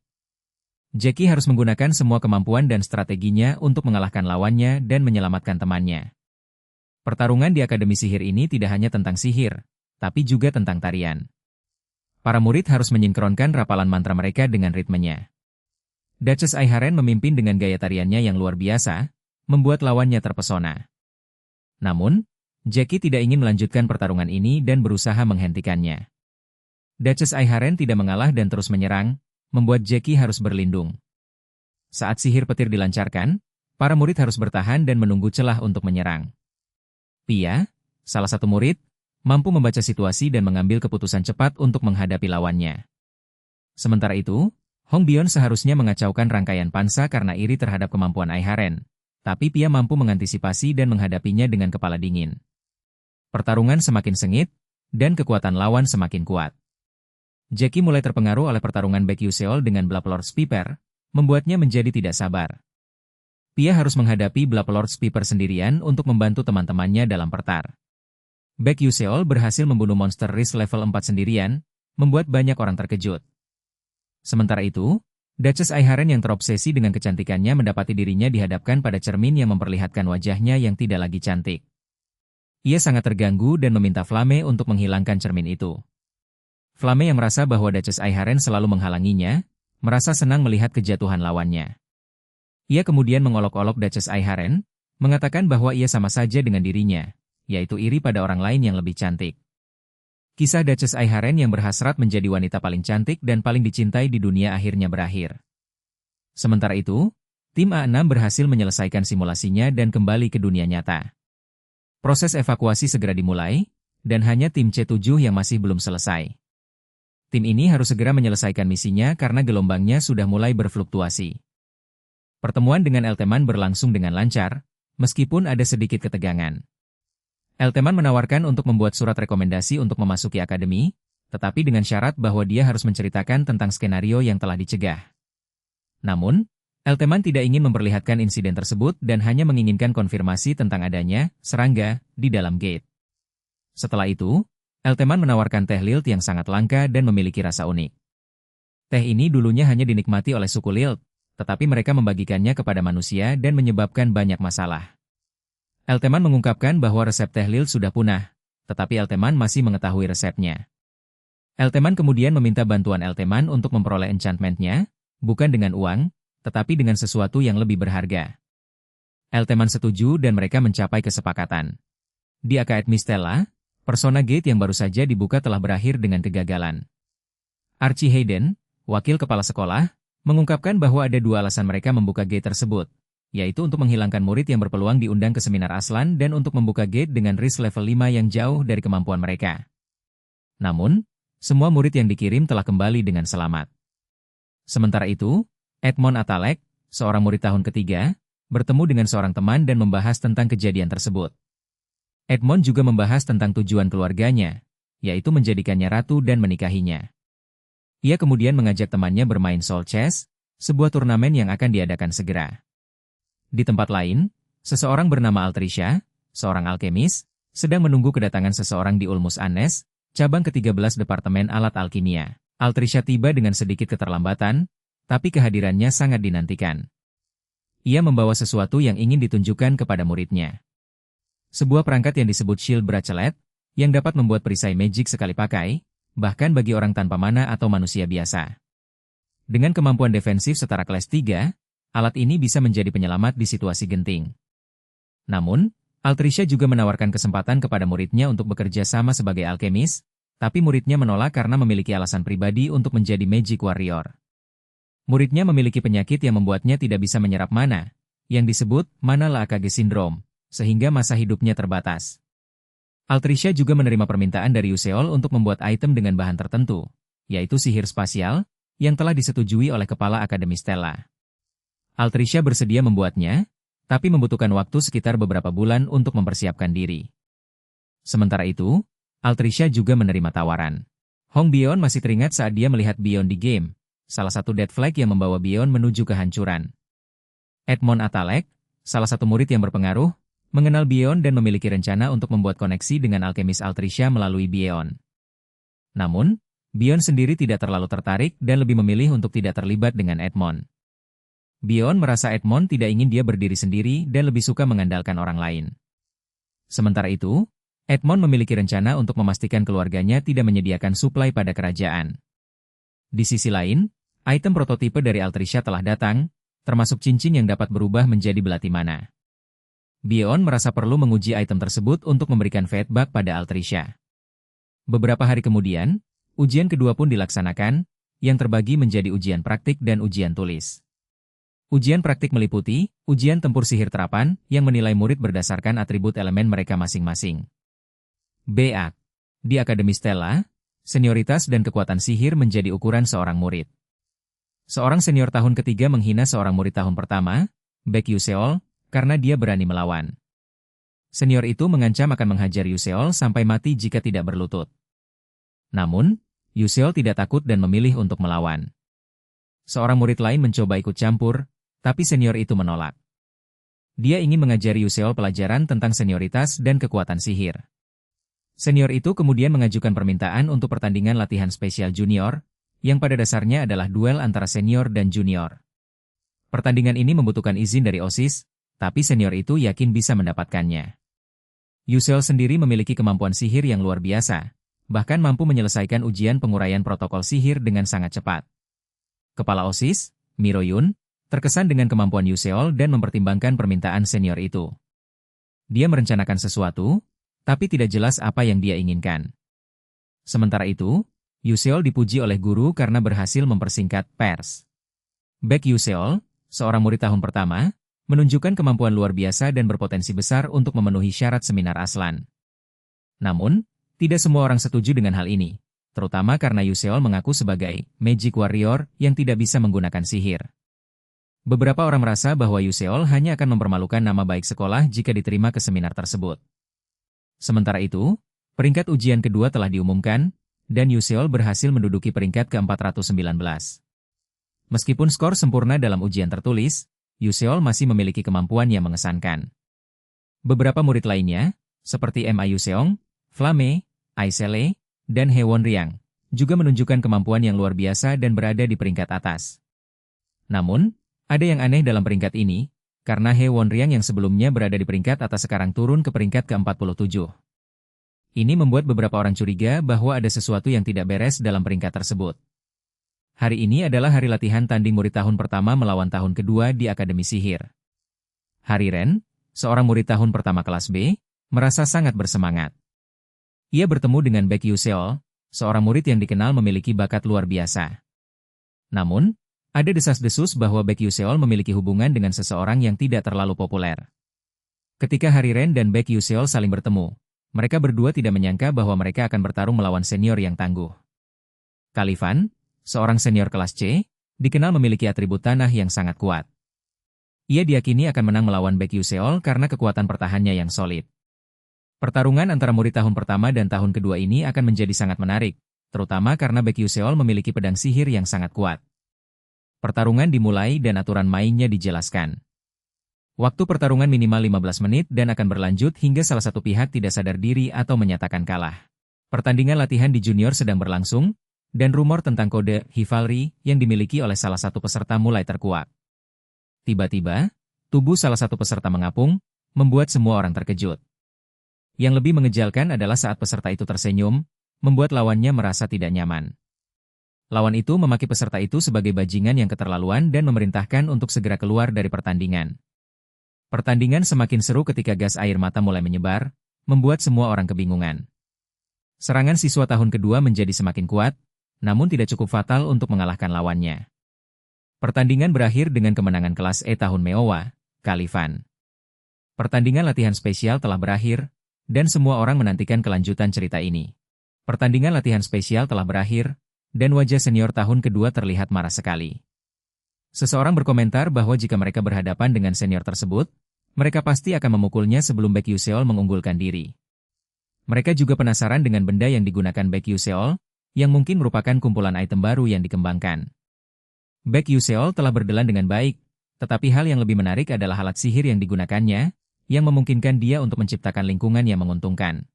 Jackie harus menggunakan semua kemampuan dan strateginya untuk mengalahkan lawannya dan menyelamatkan temannya. Pertarungan di Akademi Sihir ini tidak hanya tentang sihir, tapi juga tentang tarian. Para murid harus menyinkronkan rapalan mantra mereka dengan ritmenya. Duchess Aiharen memimpin dengan gaya tariannya yang luar biasa, membuat lawannya terpesona. Namun, Jackie tidak ingin melanjutkan pertarungan ini dan berusaha menghentikannya. Duchess Aiharen tidak mengalah dan terus menyerang, membuat Jackie harus berlindung. Saat sihir petir dilancarkan, para murid harus bertahan dan menunggu celah untuk menyerang. Pia, salah satu murid, mampu membaca situasi dan mengambil keputusan cepat untuk menghadapi lawannya. Sementara itu, Hong Bion seharusnya mengacaukan rangkaian pansa karena iri terhadap kemampuan Aiharen, tapi Pia mampu mengantisipasi dan menghadapinya dengan kepala dingin. Pertarungan semakin sengit, dan kekuatan lawan semakin kuat. Jackie mulai terpengaruh oleh pertarungan Baekhyuseol dengan Blapplord's Piper, membuatnya menjadi tidak sabar. Pia harus menghadapi Blapplord's Piper sendirian untuk membantu teman-temannya dalam pertar. Baekhyuseol berhasil membunuh monster Risk level 4 sendirian, membuat banyak orang terkejut. Sementara itu, Duchess Aiharen yang terobsesi dengan kecantikannya mendapati dirinya dihadapkan pada cermin yang memperlihatkan wajahnya yang tidak lagi cantik. Ia sangat terganggu dan meminta Flame untuk menghilangkan cermin itu. Flame yang merasa bahwa Duchess Aiharen selalu menghalanginya, merasa senang melihat kejatuhan lawannya. Ia kemudian mengolok-olok Duchess Aiharen, mengatakan bahwa ia sama saja dengan dirinya, yaitu iri pada orang lain yang lebih cantik. Kisah Duchess Aiharen yang berhasrat menjadi wanita paling cantik dan paling dicintai di dunia akhirnya berakhir. Sementara itu, tim A6 berhasil menyelesaikan simulasinya dan kembali ke dunia nyata. Proses evakuasi segera dimulai, dan hanya tim C7 yang masih belum selesai. Tim ini harus segera menyelesaikan misinya karena gelombangnya sudah mulai berfluktuasi. Pertemuan dengan Elteman berlangsung dengan lancar, meskipun ada sedikit ketegangan. Elteman menawarkan untuk membuat surat rekomendasi untuk memasuki akademi, tetapi dengan syarat bahwa dia harus menceritakan tentang skenario yang telah dicegah. Namun, Elteman tidak ingin memperlihatkan insiden tersebut dan hanya menginginkan konfirmasi tentang adanya serangga di dalam gate. Setelah itu, Elteman menawarkan teh lilt yang sangat langka dan memiliki rasa unik. Teh ini dulunya hanya dinikmati oleh suku lilt, tetapi mereka membagikannya kepada manusia dan menyebabkan banyak masalah. Elteman mengungkapkan bahwa resep teh lilt sudah punah, tetapi Elteman masih mengetahui resepnya. Elteman kemudian meminta bantuan Elteman untuk memperoleh enchantment-nya, bukan dengan uang, tetapi dengan sesuatu yang lebih berharga. Elteman setuju dan mereka mencapai kesepakatan. Di Akademi Stella, persona gate yang baru saja dibuka telah berakhir dengan kegagalan. Archie Hayden, wakil kepala sekolah, mengungkapkan bahwa ada dua alasan mereka membuka gate tersebut, yaitu untuk menghilangkan murid yang berpeluang diundang ke seminar Aslan dan untuk membuka gate dengan risk level 5 yang jauh dari kemampuan mereka. Namun, semua murid yang dikirim telah kembali dengan selamat. Sementara itu, Edmond Atalek, seorang murid tahun ketiga, bertemu dengan seorang teman dan membahas tentang kejadian tersebut. Edmond juga membahas tentang tujuan keluarganya, yaitu menjadikannya ratu dan menikahinya. Ia kemudian mengajak temannya bermain Soul Chess, sebuah turnamen yang akan diadakan segera. Di tempat lain, seseorang bernama Altricia, seorang alkemis, sedang menunggu kedatangan seseorang di Ulmus Annes, cabang ke-13 Departemen Alat Alkimia. Altricia tiba dengan sedikit keterlambatan, tapi kehadirannya sangat dinantikan. Ia membawa sesuatu yang ingin ditunjukkan kepada muridnya. Sebuah perangkat yang disebut Shield Bracelet, yang dapat membuat perisai magic sekali pakai, bahkan bagi orang tanpa mana atau manusia biasa. Dengan kemampuan defensif setara kelas 3, alat ini bisa menjadi penyelamat di situasi genting. Namun, Altricia juga menawarkan kesempatan kepada muridnya untuk bekerja sama sebagai alkemis, tapi muridnya menolak karena memiliki alasan pribadi untuk menjadi magic warrior. Muridnya memiliki penyakit yang membuatnya tidak bisa menyerap mana, yang disebut mana Laakage Syndrome, sehingga masa hidupnya terbatas. Altricia juga menerima permintaan dari Yuseol untuk membuat item dengan bahan tertentu, yaitu sihir spasial, yang telah disetujui oleh Kepala Akademi Stella. Altricia bersedia membuatnya, tapi membutuhkan waktu sekitar beberapa bulan untuk mempersiapkan diri. Sementara itu, Altricia juga menerima tawaran. Hong Bion masih teringat saat dia melihat Bion di game, salah satu dead flag yang membawa Bion menuju kehancuran. Edmond Atalek, salah satu murid yang berpengaruh, mengenal Bion dan memiliki rencana untuk membuat koneksi dengan alkemis Altricia melalui Bion. Namun, Bion sendiri tidak terlalu tertarik dan lebih memilih untuk tidak terlibat dengan Edmond. Bion merasa Edmond tidak ingin dia berdiri sendiri dan lebih suka mengandalkan orang lain. Sementara itu, Edmond memiliki rencana untuk memastikan keluarganya tidak menyediakan suplai pada kerajaan. Di sisi lain, item prototipe dari Altricia telah datang, termasuk cincin yang dapat berubah menjadi belati mana. Bion merasa perlu menguji item tersebut untuk memberikan feedback pada Altricia. Beberapa hari kemudian, ujian kedua pun dilaksanakan, yang terbagi menjadi ujian praktik dan ujian tulis. Ujian praktik meliputi ujian tempur sihir terapan yang menilai murid berdasarkan atribut elemen mereka masing-masing. BA. Di Akademi Stella, senioritas dan kekuatan sihir menjadi ukuran seorang murid. Seorang senior tahun ketiga menghina seorang murid tahun pertama, Baek Yuseol, karena dia berani melawan. Senior itu mengancam akan menghajar Yuseol sampai mati jika tidak berlutut. Namun, Yuseol tidak takut dan memilih untuk melawan. Seorang murid lain mencoba ikut campur, tapi senior itu menolak. Dia ingin mengajari Yuseol pelajaran tentang senioritas dan kekuatan sihir. Senior itu kemudian mengajukan permintaan untuk pertandingan latihan spesial junior, yang pada dasarnya adalah duel antara senior dan junior. Pertandingan ini membutuhkan izin dari OSIS, tapi senior itu yakin bisa mendapatkannya. Yuseol sendiri memiliki kemampuan sihir yang luar biasa, bahkan mampu menyelesaikan ujian penguraian protokol sihir dengan sangat cepat. Kepala OSIS, Miro Yun, terkesan dengan kemampuan Yuseol dan mempertimbangkan permintaan senior itu. Dia merencanakan sesuatu, tapi tidak jelas apa yang dia inginkan. Sementara itu, Yuseol dipuji oleh guru karena berhasil mempersingkat pers. Baek Yuseol, seorang murid tahun pertama, menunjukkan kemampuan luar biasa dan berpotensi besar untuk memenuhi syarat seminar Aslan. Namun, tidak semua orang setuju dengan hal ini, terutama karena Yuseol mengaku sebagai Magic Warrior yang tidak bisa menggunakan sihir. Beberapa orang merasa bahwa Yuseol hanya akan mempermalukan nama baik sekolah jika diterima ke seminar tersebut. Sementara itu, peringkat ujian kedua telah diumumkan, dan Yuseol berhasil menduduki peringkat ke-419. Meskipun skor sempurna dalam ujian tertulis, Yuseol masih memiliki kemampuan yang mengesankan. Beberapa murid lainnya, seperti Ma Yuseong, Flame, Aisele, dan Hewon Riang, juga menunjukkan kemampuan yang luar biasa dan berada di peringkat atas. Namun, ada yang aneh dalam peringkat ini, karena Hewon Riang yang sebelumnya berada di peringkat atas sekarang turun ke peringkat ke-47. Ini membuat beberapa orang curiga bahwa ada sesuatu yang tidak beres dalam peringkat tersebut. Hari ini adalah hari latihan tanding murid tahun pertama melawan tahun kedua di Akademi Sihir. Hari Ren, seorang murid tahun pertama kelas B, merasa sangat bersemangat. Ia bertemu dengan Baek Yuseol, seorang murid yang dikenal memiliki bakat luar biasa. Namun, ada desas-desus bahwa Baek Yuseol memiliki hubungan dengan seseorang yang tidak terlalu populer. Ketika Hari Ren dan Baek Yuseol saling bertemu, mereka berdua tidak menyangka bahwa mereka akan bertarung melawan senior yang tangguh. Kalifan, seorang senior kelas C, dikenal memiliki atribut tanah yang sangat kuat. Ia diyakini akan menang melawan Baek Yuseol karena kekuatan pertahannya yang solid. Pertarungan antara murid tahun pertama dan tahun kedua ini akan menjadi sangat menarik, terutama karena Baek Yuseol memiliki pedang sihir yang sangat kuat. Pertarungan dimulai dan aturan mainnya dijelaskan. Waktu pertarungan minimal 15 menit dan akan berlanjut hingga salah satu pihak tidak sadar diri atau menyatakan kalah. Pertandingan latihan di junior sedang berlangsung, dan rumor tentang kode Hivalry yang dimiliki oleh salah satu peserta mulai terkuak. Tiba-tiba, tubuh salah satu peserta mengapung, membuat semua orang terkejut. Yang lebih mengejalkan adalah saat peserta itu tersenyum, membuat lawannya merasa tidak nyaman. Lawan itu memaki peserta itu sebagai bajingan yang keterlaluan dan memerintahkan untuk segera keluar dari pertandingan. Pertandingan semakin seru ketika gas air mata mulai menyebar, membuat semua orang kebingungan. Serangan siswa tahun kedua menjadi semakin kuat, namun tidak cukup fatal untuk mengalahkan lawannya. Pertandingan berakhir dengan kemenangan kelas E tahun Meowa, Khalifan. Pertandingan latihan spesial telah berakhir, dan semua orang menantikan kelanjutan cerita ini. Pertandingan latihan spesial telah berakhir, dan wajah senior tahun kedua terlihat marah sekali. Seseorang berkomentar bahwa jika mereka berhadapan dengan senior tersebut, mereka pasti akan memukulnya sebelum Baek Yuseol mengunggulkan diri. Mereka juga penasaran dengan benda yang digunakan Baek Yuseol, yang mungkin merupakan kumpulan item baru yang dikembangkan. Baek Yuseol telah berdelan dengan baik, tetapi hal yang lebih menarik adalah alat sihir yang digunakannya, yang memungkinkan dia untuk menciptakan lingkungan yang menguntungkan.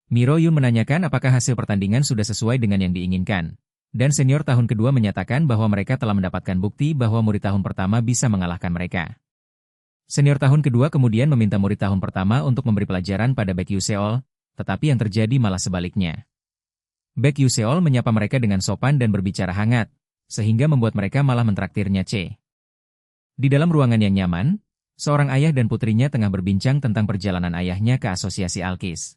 Miro Yun menanyakan apakah hasil pertandingan sudah sesuai dengan yang diinginkan, dan senior tahun kedua menyatakan bahwa mereka telah mendapatkan bukti bahwa murid tahun pertama bisa mengalahkan mereka. Senior tahun kedua kemudian meminta murid tahun pertama untuk memberi pelajaran pada Baek Yuseol, tetapi yang terjadi malah sebaliknya. Baek Yuseol menyapa mereka dengan sopan dan berbicara hangat, sehingga membuat mereka malah mentraktirnya C. Di dalam ruangan yang nyaman, seorang ayah dan putrinya tengah berbincang tentang perjalanan ayahnya ke Asosiasi Alkis.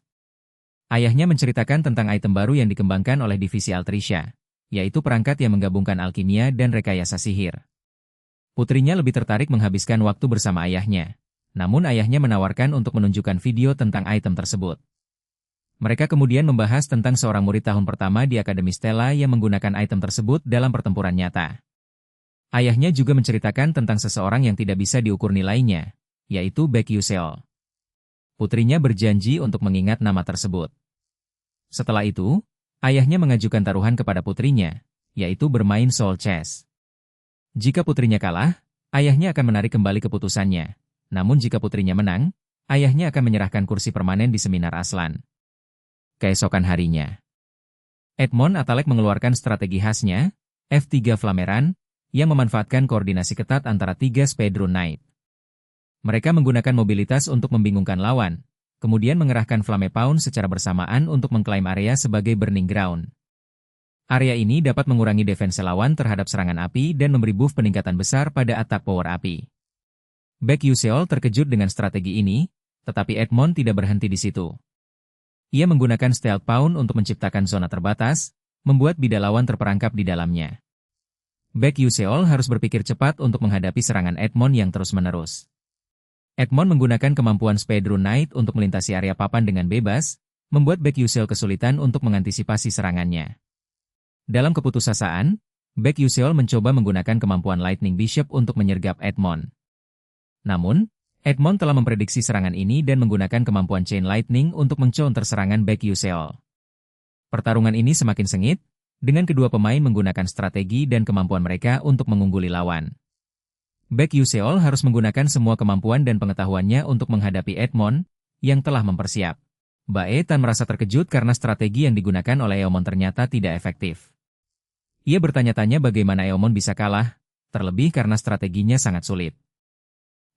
Ayahnya menceritakan tentang item baru yang dikembangkan oleh divisi Altrisha, yaitu perangkat yang menggabungkan alkimia dan rekayasa sihir. Putrinya lebih tertarik menghabiskan waktu bersama ayahnya, namun ayahnya menawarkan untuk menunjukkan video tentang item tersebut. Mereka kemudian membahas tentang seorang murid tahun pertama di Akademi Stella yang menggunakan item tersebut dalam pertempuran nyata. Ayahnya juga menceritakan tentang seseorang yang tidak bisa diukur nilainya, yaitu Baek Yuseol. Putrinya berjanji untuk mengingat nama tersebut. Setelah itu, ayahnya mengajukan taruhan kepada putrinya, yaitu bermain soul chess. Jika putrinya kalah, ayahnya akan menarik kembali keputusannya. Namun jika putrinya menang, ayahnya akan menyerahkan kursi permanen di seminar Aslan. Keesokan harinya, Edmond Atalek mengeluarkan strategi khasnya, F3 Flameran, yang memanfaatkan koordinasi ketat antara 3 Speedrun Knight. Mereka menggunakan mobilitas untuk membingungkan lawan, kemudian mengerahkan Flame Pound secara bersamaan untuk mengklaim area sebagai Burning Ground. Area ini dapat mengurangi defense lawan terhadap serangan api dan memberi buff peningkatan besar pada atak power api. Baek Yuseol terkejut dengan strategi ini, tetapi Edmond tidak berhenti di situ. Ia menggunakan Stealth Pound untuk menciptakan zona terbatas, membuat bidal lawan terperangkap di dalamnya. Baek Yuseol harus berpikir cepat untuk menghadapi serangan Edmond yang terus-menerus. Edmond menggunakan kemampuan Speedrun Knight untuk melintasi area papan dengan bebas, membuat Baek Yuseol kesulitan untuk mengantisipasi serangannya. Dalam keputusasaan, Baek Yuseol mencoba menggunakan kemampuan Lightning Bishop untuk menyergap Edmond. Namun, Edmond telah memprediksi serangan ini dan menggunakan kemampuan Chain Lightning untuk mencounter serangan Baek Yuseol. Pertarungan ini semakin sengit, dengan kedua pemain menggunakan strategi dan kemampuan mereka untuk mengungguli lawan. Baek Yuseol harus menggunakan semua kemampuan dan pengetahuannya untuk menghadapi Edmond, yang telah mempersiap. Bae Tan merasa terkejut karena strategi yang digunakan oleh Eomon ternyata tidak efektif. Ia bertanya-tanya bagaimana Eomon bisa kalah, terlebih karena strateginya sangat sulit.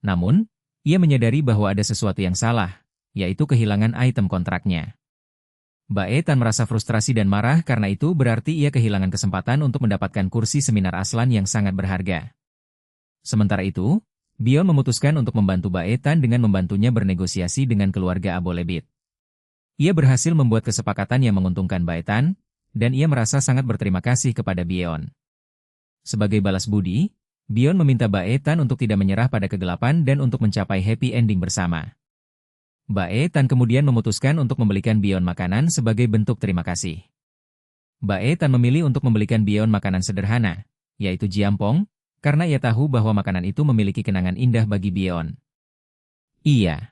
Namun, ia menyadari bahwa ada sesuatu yang salah, yaitu kehilangan item kontraknya. Bae Tan merasa frustrasi dan marah karena itu berarti ia kehilangan kesempatan untuk mendapatkan kursi seminar Aslan yang sangat berharga. Sementara itu, Bion memutuskan untuk membantu Bae Tan dengan membantunya bernegosiasi dengan keluarga Abolebit. Ia berhasil membuat kesepakatan yang menguntungkan Bae Tan, dan ia merasa sangat berterima kasih kepada Bion. Sebagai balas budi, Bion meminta Bae Tan untuk tidak menyerah pada kegelapan dan untuk mencapai happy ending bersama. Bae Tan kemudian memutuskan untuk membelikan Bion makanan sebagai bentuk terima kasih. Bae Tan memilih untuk membelikan Bion makanan sederhana, yaitu jiampong, karena ia tahu bahwa makanan itu memiliki kenangan indah bagi Bion. Iya.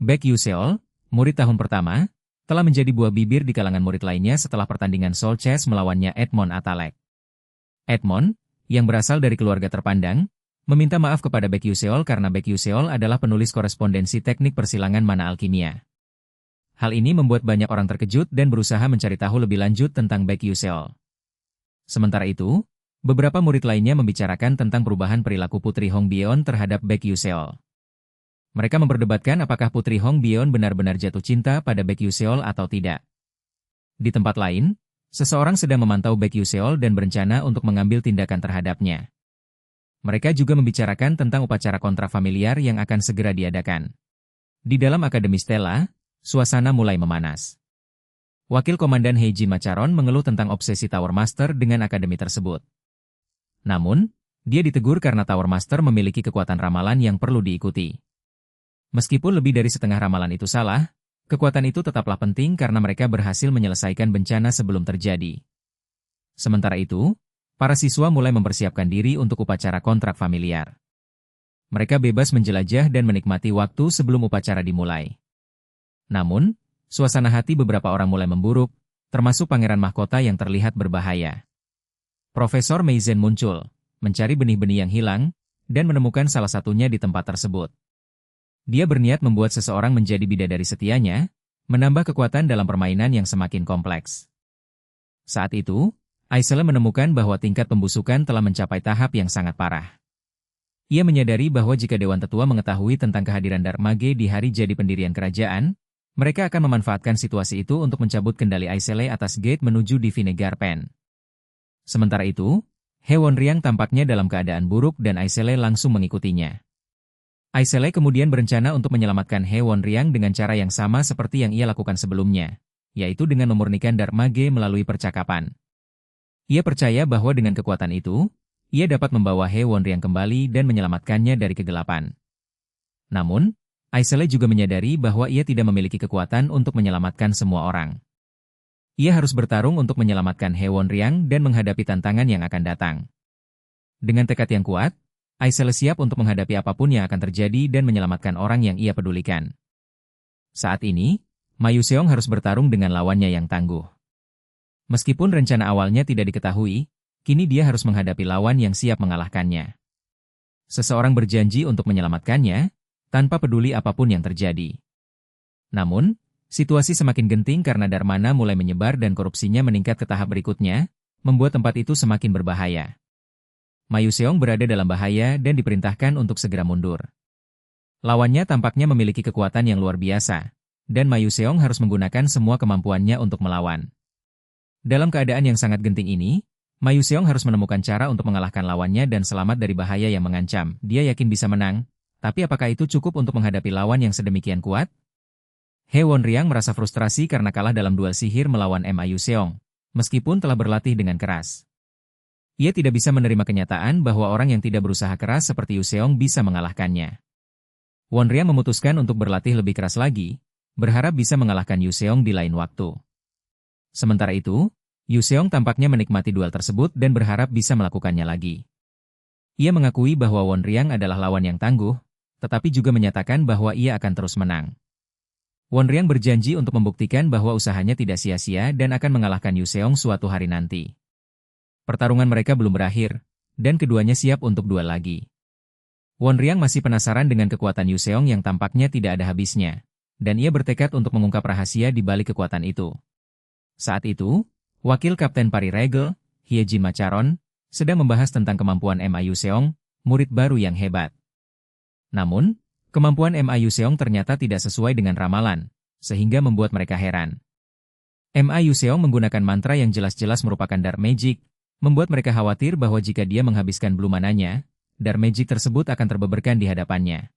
Baek Yuseol, murid tahun pertama, telah menjadi buah bibir di kalangan murid lainnya setelah pertandingan Soul Chess melawannya Edmond Atalek. Edmond, yang berasal dari keluarga terpandang, meminta maaf kepada Baek Yuseol karena Baek Yuseol adalah penulis korespondensi teknik persilangan mana alkimia. Hal ini membuat banyak orang terkejut dan berusaha mencari tahu lebih lanjut tentang Baek Yuseol. Sementara itu, beberapa murid lainnya membicarakan tentang perubahan perilaku Putri Hong Bion terhadap Baek Yuseol. Mereka memperdebatkan apakah Putri Hong Bion benar-benar jatuh cinta pada Baek Yuseol atau tidak. Di tempat lain, seseorang sedang memantau Baek Yuseol dan berencana untuk mengambil tindakan terhadapnya. Mereka juga membicarakan tentang upacara kontra familiar yang akan segera diadakan. Di dalam Akademi Stella, suasana mulai memanas. Wakil Komandan Heijin Macaron mengeluh tentang obsesi Tower Master dengan akademi tersebut. Namun, Dia ditegur karena Tower Master memiliki kekuatan ramalan yang perlu diikuti. Meskipun lebih dari setengah ramalan itu salah, kekuatan itu tetaplah penting karena mereka berhasil menyelesaikan bencana sebelum terjadi. Sementara itu, para siswa mulai mempersiapkan diri untuk upacara kontrak familiar. Mereka bebas menjelajah dan menikmati waktu sebelum upacara dimulai. Namun, suasana hati beberapa orang mulai memburuk, termasuk pangeran mahkota yang terlihat berbahaya. Profesor Meizen muncul, mencari benih-benih yang hilang, dan menemukan salah satunya di tempat tersebut. Dia berniat membuat seseorang menjadi bidadari setianya, menambah kekuatan dalam permainan yang semakin kompleks. Saat itu, Aisele menemukan bahwa tingkat pembusukan telah mencapai tahap yang sangat parah. Ia menyadari bahwa jika Dewan Tetua mengetahui tentang kehadiran Dark Mage di hari jadi pendirian kerajaan, mereka akan memanfaatkan situasi itu untuk mencabut kendali Aisele atas gate menuju Divine Garpen. Sementara itu, He Wonriang tampaknya dalam keadaan buruk dan Aisele langsung mengikutinya. Aisele kemudian berencana untuk menyelamatkan He Wonriang dengan cara yang sama seperti yang ia lakukan sebelumnya, yaitu dengan memurnikan Dark Mage melalui percakapan. Ia percaya bahwa dengan kekuatan itu, ia dapat membawa He Wonriang kembali dan menyelamatkannya dari kegelapan. Namun, Aisele juga menyadari bahwa ia tidak memiliki kekuatan untuk menyelamatkan semua orang. Ia harus bertarung untuk menyelamatkan He Wonriang dan menghadapi tantangan yang akan datang. Dengan tekad yang kuat, Aisele siap untuk menghadapi apapun yang akan terjadi dan menyelamatkan orang yang ia pedulikan. Saat ini, Ma Yuseong harus bertarung dengan lawannya yang tangguh. Meskipun rencana awalnya tidak diketahui, kini dia harus menghadapi lawan yang siap mengalahkannya. Seseorang berjanji untuk menyelamatkannya, tanpa peduli apapun yang terjadi. Namun, situasi semakin genting karena Darmana mulai menyebar dan korupsinya meningkat ke tahap berikutnya, membuat tempat itu semakin berbahaya. Ma Yuseong berada dalam bahaya dan diperintahkan untuk segera mundur. Lawannya tampaknya memiliki kekuatan yang luar biasa, dan Ma Yuseong harus menggunakan semua kemampuannya untuk melawan. Dalam keadaan yang sangat genting ini, Ma Yuseong harus menemukan cara untuk mengalahkan lawannya dan selamat dari bahaya yang mengancam. Dia yakin bisa menang, tapi apakah itu cukup untuk menghadapi lawan yang sedemikian kuat? He Wonriang merasa frustrasi karena kalah dalam duel sihir melawan Ma Yuseong, meskipun telah berlatih dengan keras. Ia tidak bisa menerima kenyataan bahwa orang yang tidak berusaha keras seperti Yuseong bisa mengalahkannya. Wonriang memutuskan untuk berlatih lebih keras lagi, berharap bisa mengalahkan Yuseong di lain waktu. Sementara itu, Yuseong tampaknya menikmati duel tersebut dan berharap bisa melakukannya lagi. Ia mengakui bahwa Wonriang adalah lawan yang tangguh, tetapi juga menyatakan bahwa ia akan terus menang. Wonriang berjanji untuk membuktikan bahwa usahanya tidak sia-sia dan akan mengalahkan Yuseong suatu hari nanti. Pertarungan mereka belum berakhir, dan keduanya siap untuk duel lagi. Wonriang masih penasaran dengan kekuatan Yuseong yang tampaknya tidak ada habisnya, dan ia bertekad untuk mengungkap rahasia di balik kekuatan itu. Saat itu, Wakil Kapten Pari Regel, Hyejin Macaron, sedang membahas tentang kemampuan Ma Yuseong, murid baru yang hebat. Namun, kemampuan Ma Yuseong ternyata tidak sesuai dengan ramalan, sehingga membuat mereka heran. Ma Yuseong menggunakan mantra yang jelas-jelas merupakan Dark Magic, membuat mereka khawatir bahwa jika dia menghabiskan Blue Mananya, Dark Magic tersebut akan terbeberkan di hadapannya.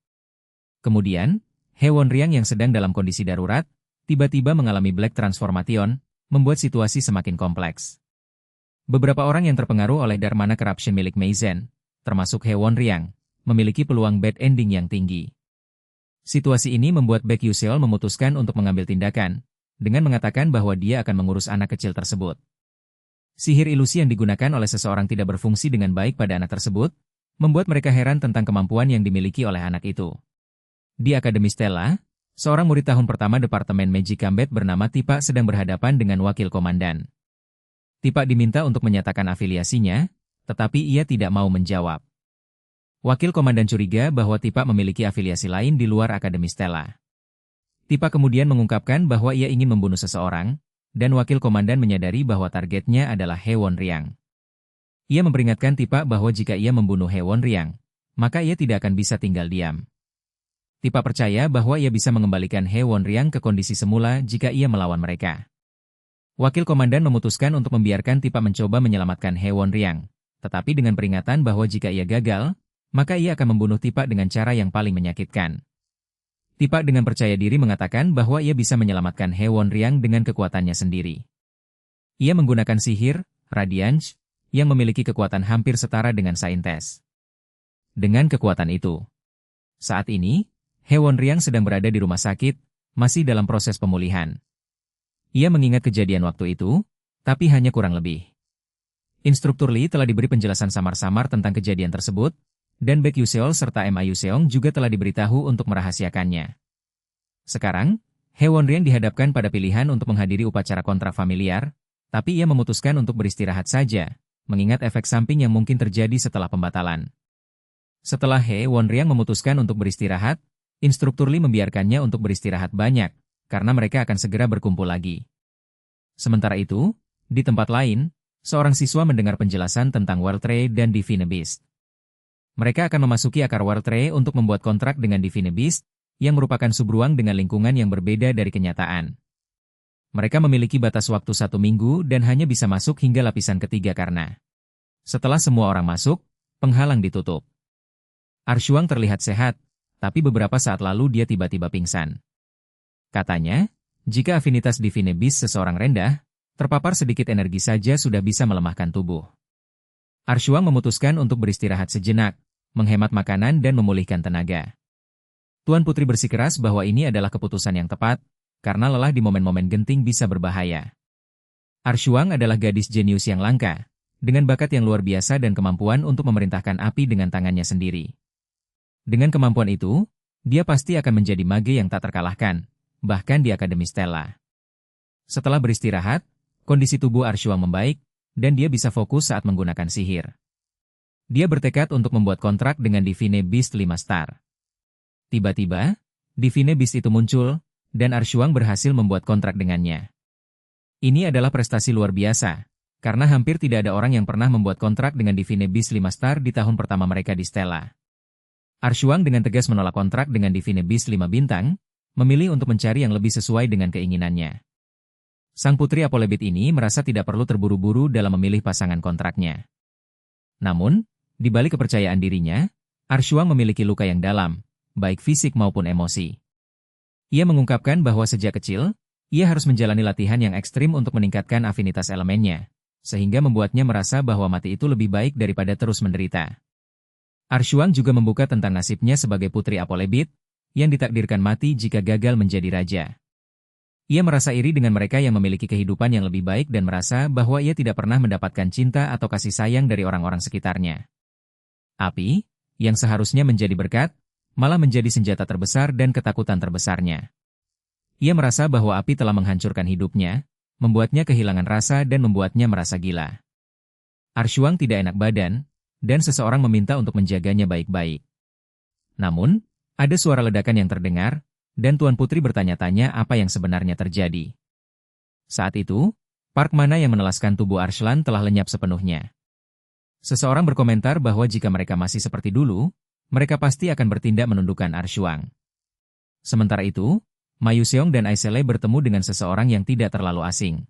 Kemudian, He Wonriang yang sedang dalam kondisi darurat, tiba-tiba mengalami Black Transformation, membuat situasi semakin kompleks. Beberapa orang yang terpengaruh oleh Darmana Corruption milik Meizen, termasuk He Wonriang, memiliki peluang bad ending yang tinggi. Situasi ini membuat Baek Yuseol memutuskan untuk mengambil tindakan, dengan mengatakan bahwa dia akan mengurus anak kecil tersebut. Sihir ilusi yang digunakan oleh seseorang tidak berfungsi dengan baik pada anak tersebut, membuat mereka heran tentang kemampuan yang dimiliki oleh anak itu. Di Akademi Stella, seorang murid tahun pertama Departemen Magic Combat bernama Tipa sedang berhadapan dengan wakil komandan. Tipa diminta untuk menyatakan afiliasinya, tetapi ia tidak mau menjawab. Wakil komandan curiga bahwa Tipa memiliki afiliasi lain di luar Akademi Stella. Tipa kemudian mengungkapkan bahwa ia ingin membunuh seseorang, dan wakil komandan menyadari bahwa targetnya adalah He Wonriang. Ia memperingatkan Tipa bahwa jika ia membunuh He Wonriang, maka ia tidak akan bisa tinggal diam. Tipa percaya bahwa ia bisa mengembalikan He Wonriang ke kondisi semula jika ia melawan mereka. Wakil komandan memutuskan untuk membiarkan Tipa mencoba menyelamatkan He Wonriang, tetapi dengan peringatan bahwa jika ia gagal, maka ia akan membunuh Tipa dengan cara yang paling menyakitkan. Tipa dengan percaya diri mengatakan bahwa ia bisa menyelamatkan He Wonriang dengan kekuatannya sendiri. Ia menggunakan sihir, Radiance, yang memiliki kekuatan hampir setara dengan saintes. Dengan kekuatan itu, saat ini, He Wonryang sedang berada di rumah sakit, masih dalam proses pemulihan. Ia mengingat kejadian waktu itu, tapi hanya kurang lebih. Instruktur Lee telah diberi penjelasan samar-samar tentang kejadian tersebut, dan Baek Yuseol serta Ma Yuseong juga telah diberitahu untuk merahasiakannya. Sekarang, He Wonryang dihadapkan pada pilihan untuk menghadiri upacara kontrak familiar, tapi ia memutuskan untuk beristirahat saja, mengingat efek samping yang mungkin terjadi setelah pembatalan. Setelah He Wonryang memutuskan untuk beristirahat, instruktur Lee membiarkannya untuk beristirahat banyak, karena mereka akan segera berkumpul lagi. Sementara itu, di tempat lain, seorang siswa mendengar penjelasan tentang World Tree dan Divine Beast. Mereka akan memasuki akar World Tree untuk membuat kontrak dengan Divine Beast, yang merupakan subruang dengan lingkungan yang berbeda dari kenyataan. Mereka memiliki batas waktu 1 minggu dan hanya bisa masuk hingga lapisan ketiga karena setelah semua orang masuk, penghalang ditutup. Arshuang terlihat sehat, tapi beberapa saat lalu dia tiba-tiba pingsan. Katanya, jika afinitas Divine Beast seseorang rendah, terpapar sedikit energi saja sudah bisa melemahkan tubuh. Arshuang memutuskan untuk beristirahat sejenak, menghemat makanan dan memulihkan tenaga. Tuan Putri bersikeras bahwa ini adalah keputusan yang tepat, karena lelah di momen-momen genting bisa berbahaya. Arshuang adalah gadis jenius yang langka, dengan bakat yang luar biasa dan kemampuan untuk memerintahkan api dengan tangannya sendiri. Dengan kemampuan itu, dia pasti akan menjadi mage yang tak terkalahkan, bahkan di Akademi Stella. Setelah beristirahat, kondisi tubuh Arshuang membaik, dan dia bisa fokus saat menggunakan sihir. Dia bertekad untuk membuat kontrak dengan Divine Beast 5 star. Tiba-tiba, Divine Beast itu muncul, dan Arshuang berhasil membuat kontrak dengannya. Ini adalah prestasi luar biasa, karena hampir tidak ada orang yang pernah membuat kontrak dengan Divine Beast 5 star di tahun pertama mereka di Stella. Arshuang dengan tegas menolak kontrak dengan Divine Beast 5 bintang, memilih untuk mencari yang lebih sesuai dengan keinginannya. Sang putri Apolebit ini merasa tidak perlu terburu-buru dalam memilih pasangan kontraknya. Namun, di balik kepercayaan dirinya, Arshuang memiliki luka yang dalam, baik fisik maupun emosi. Ia mengungkapkan bahwa sejak kecil, ia harus menjalani latihan yang ekstrim untuk meningkatkan afinitas elemennya, sehingga membuatnya merasa bahwa mati itu lebih baik daripada terus menderita. Arshuang juga membuka tentang nasibnya sebagai putri Apolebit, yang ditakdirkan mati jika gagal menjadi raja. Ia merasa iri dengan mereka yang memiliki kehidupan yang lebih baik dan merasa bahwa ia tidak pernah mendapatkan cinta atau kasih sayang dari orang-orang sekitarnya. Api, yang seharusnya menjadi berkat, malah menjadi senjata terbesar dan ketakutan terbesarnya. Ia merasa bahwa api telah menghancurkan hidupnya, membuatnya kehilangan rasa dan membuatnya merasa gila. Arshuang tidak enak badan, dan seseorang meminta untuk menjaganya baik-baik. Namun, ada suara ledakan yang terdengar, dan Tuan Putri bertanya-tanya apa yang sebenarnya terjadi. Saat itu, Park Mana yang menelaskan tubuh Arslan telah lenyap sepenuhnya. Seseorang berkomentar bahwa jika mereka masih seperti dulu, mereka pasti akan bertindak menundukkan Arshuang. Sementara itu, Ma Yuseong dan Aisele bertemu dengan seseorang yang tidak terlalu asing.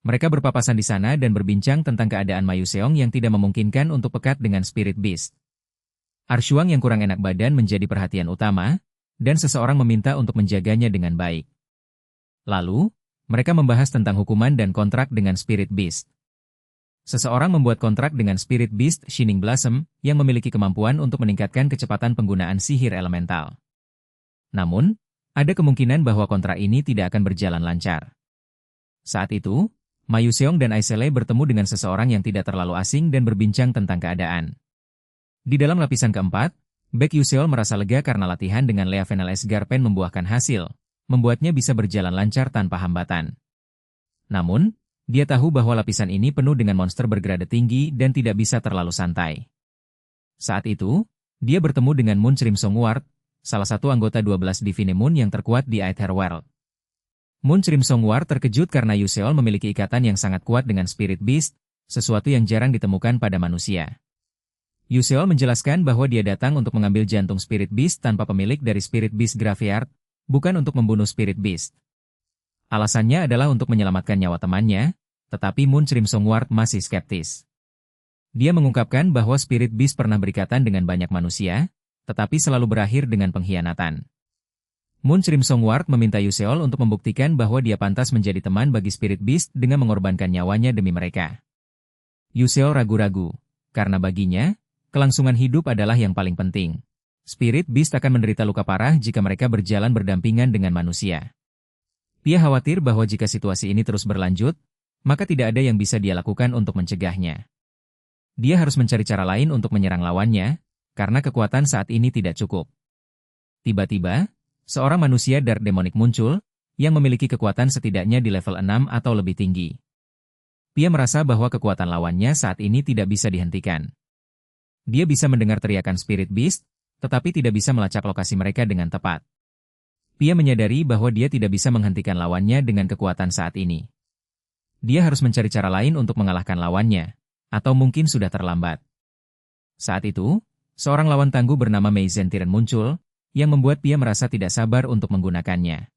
Mereka berpapasan di sana dan berbincang tentang keadaan Ma Yuseong yang tidak memungkinkan untuk pekat dengan Spirit Beast. Arshuang yang kurang enak badan menjadi perhatian utama, dan seseorang meminta untuk menjaganya dengan baik. Lalu, mereka membahas tentang hukuman dan kontrak dengan Spirit Beast. Seseorang membuat kontrak dengan Spirit Beast Shining Blossom yang memiliki kemampuan untuk meningkatkan kecepatan penggunaan sihir elemental. Namun, ada kemungkinan bahwa kontrak ini tidak akan berjalan lancar. Saat itu, Ma Yuseong dan Aisele bertemu dengan seseorang yang tidak terlalu asing dan berbincang tentang keadaan. Di dalam lapisan keempat, Baek Yuseol merasa lega karena latihan dengan Lea Venel Esgarpen membuahkan hasil, membuatnya bisa berjalan lancar tanpa hambatan. Namun, dia tahu bahwa lapisan ini penuh dengan monster bergrade tinggi dan tidak bisa terlalu santai. Saat itu, dia bertemu dengan Moon Crimson Ward, salah satu anggota 12 Divine Moon yang terkuat di Aether World. Moon Crimson Ward terkejut karena Yuseol memiliki ikatan yang sangat kuat dengan Spirit Beast, sesuatu yang jarang ditemukan pada manusia. Yuseol menjelaskan bahwa dia datang untuk mengambil jantung Spirit Beast tanpa pemilik dari Spirit Beast Graveyard, bukan untuk membunuh Spirit Beast. Alasannya adalah untuk menyelamatkan nyawa temannya, tetapi Moon Crimson Ward masih skeptis. Dia mengungkapkan bahwa Spirit Beast pernah berikatan dengan banyak manusia, tetapi selalu berakhir dengan pengkhianatan. Moon Crimson Ward meminta Yuseol untuk membuktikan bahwa dia pantas menjadi teman bagi Spirit Beast dengan mengorbankan nyawanya demi mereka. Yuseo ragu-ragu, karena baginya, kelangsungan hidup adalah yang paling penting. Spirit Beast akan menderita luka parah jika mereka berjalan berdampingan dengan manusia. Dia khawatir bahwa jika situasi ini terus berlanjut, maka tidak ada yang bisa dia lakukan untuk mencegahnya. Dia harus mencari cara lain untuk menyerang lawannya, karena kekuatan saat ini tidak cukup. Tiba-tiba, seorang manusia Dark Demonic muncul, yang memiliki kekuatan setidaknya di level 6 atau lebih tinggi. Dia merasa bahwa kekuatan lawannya saat ini tidak bisa dihentikan. Dia bisa mendengar teriakan Spirit Beast, tetapi tidak bisa melacak lokasi mereka dengan tepat. Dia menyadari bahwa dia tidak bisa menghentikan lawannya dengan kekuatan saat ini. Dia harus mencari cara lain untuk mengalahkan lawannya, atau mungkin sudah terlambat. Saat itu, seorang lawan tangguh bernama Mei Zen Tiren muncul, yang membuat Pia merasa tidak sabar untuk menggunakannya.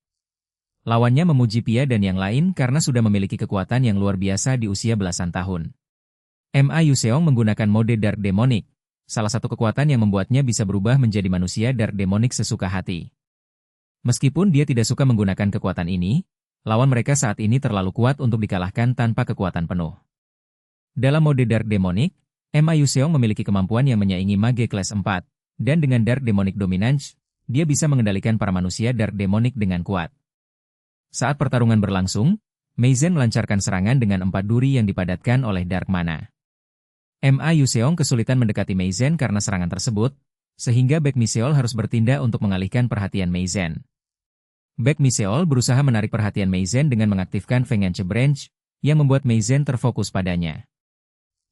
Lawannya memuji Pia dan yang lain karena sudah memiliki kekuatan yang luar biasa di usia belasan tahun. Ma Yuseong menggunakan mode Dark Demonic, salah satu kekuatan yang membuatnya bisa berubah menjadi manusia Dark Demonic sesuka hati. Meskipun dia tidak suka menggunakan kekuatan ini, lawan mereka saat ini terlalu kuat untuk dikalahkan tanpa kekuatan penuh. Dalam mode Dark Demonic, Ma Yuseong memiliki kemampuan yang menyaingi mage kelas 4, dan dengan Dark Demonic Dominance, dia bisa mengendalikan para manusia Dark Demonic dengan kuat. Saat pertarungan berlangsung, Mei Zen melancarkan serangan dengan 4 duri yang dipadatkan oleh Dark Mana. Ma Yuseong kesulitan mendekati Mei Zen karena serangan tersebut, sehingga Baek Miseol harus bertindak untuk mengalihkan perhatian Mei Zen. Baek Miseol berusaha menarik perhatian Mei Zen dengan mengaktifkan Feng Yanche Branch, yang membuat Mei Zen terfokus padanya.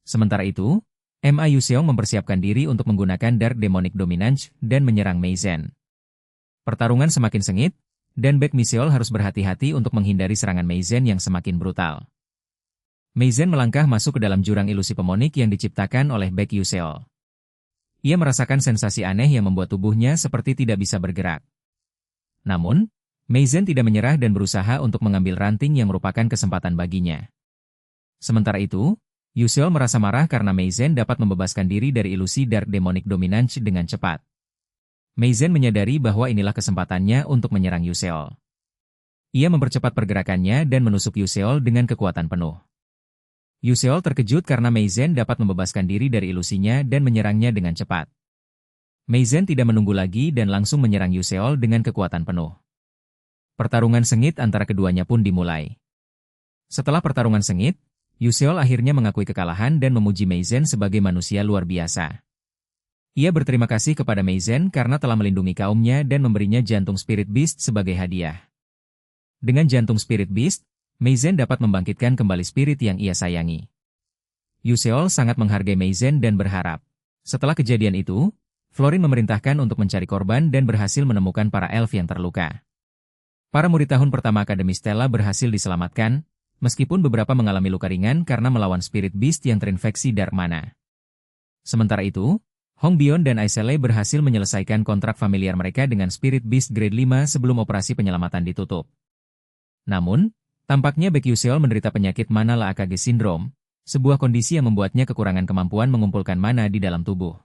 Sementara itu, Ma Yuseong mempersiapkan diri untuk menggunakan Dark Demonic Dominance dan menyerang Mei Zen. Pertarungan semakin sengit, dan Baek Miseol harus berhati-hati untuk menghindari serangan Mei Zen yang semakin brutal. Mei Zen melangkah masuk ke dalam jurang ilusi pemonik yang diciptakan oleh Baek Yuseol. Ia merasakan sensasi aneh yang membuat tubuhnya seperti tidak bisa bergerak. Namun, Mei Zen tidak menyerah dan berusaha untuk mengambil ranting yang merupakan kesempatan baginya. Sementara itu, Yuseol merasa marah karena Mei Zen dapat membebaskan diri dari ilusi Dark Demonic Dominance dengan cepat. Mei Zen menyadari bahwa inilah kesempatannya untuk menyerang Yuseol. Ia mempercepat pergerakannya dan menusuk Yuseol dengan kekuatan penuh. Yuseol terkejut karena Mei Zen dapat membebaskan diri dari ilusinya dan menyerangnya dengan cepat. Mei Zen tidak menunggu lagi dan langsung menyerang Yuseol dengan kekuatan penuh. Pertarungan sengit antara keduanya pun dimulai. Setelah pertarungan sengit, Yuseol akhirnya mengakui kekalahan dan memuji Mei Zen sebagai manusia luar biasa. Ia berterima kasih kepada Mei Zen karena telah melindungi kaumnya dan memberinya jantung Spirit Beast sebagai hadiah. Dengan jantung Spirit Beast, Mei Zen dapat membangkitkan kembali spirit yang ia sayangi. Yuseol sangat menghargai Mei Zen dan berharap. Setelah kejadian itu, Florin memerintahkan untuk mencari korban dan berhasil menemukan para elf yang terluka. Para murid tahun pertama Akademi Stella berhasil diselamatkan, meskipun beberapa mengalami luka ringan karena melawan Spirit Beast yang terinfeksi Dark Mana. Sementara itu, Hong Bion dan Aisele berhasil menyelesaikan kontrak familiar mereka dengan Spirit Beast Grade 5 sebelum operasi penyelamatan ditutup. Namun, tampaknya Baek Yuseol menderita penyakit Mana Laakage Syndrome, sebuah kondisi yang membuatnya kekurangan kemampuan mengumpulkan mana di dalam tubuh.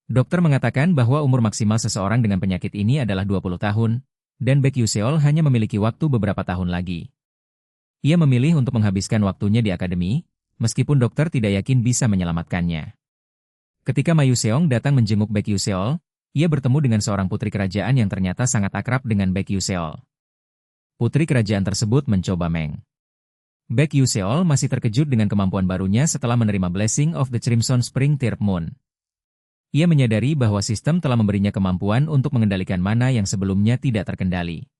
Dokter mengatakan bahwa umur maksimal seseorang dengan penyakit ini adalah 20 tahun, dan Baek Yuseol hanya memiliki waktu beberapa tahun lagi. Ia memilih untuk menghabiskan waktunya di akademi, meskipun dokter tidak yakin bisa menyelamatkannya. Ketika Ma Yuseong datang menjenguk Baek Yuseol, ia bertemu dengan seorang putri kerajaan yang ternyata sangat akrab dengan Baek Yuseol. Putri kerajaan tersebut mencoba Meng. Baek Yuseol masih terkejut dengan kemampuan barunya setelah menerima Blessing of the Crimson Spring Third Moon. Ia menyadari bahwa sistem telah memberinya kemampuan untuk mengendalikan mana yang sebelumnya tidak terkendali.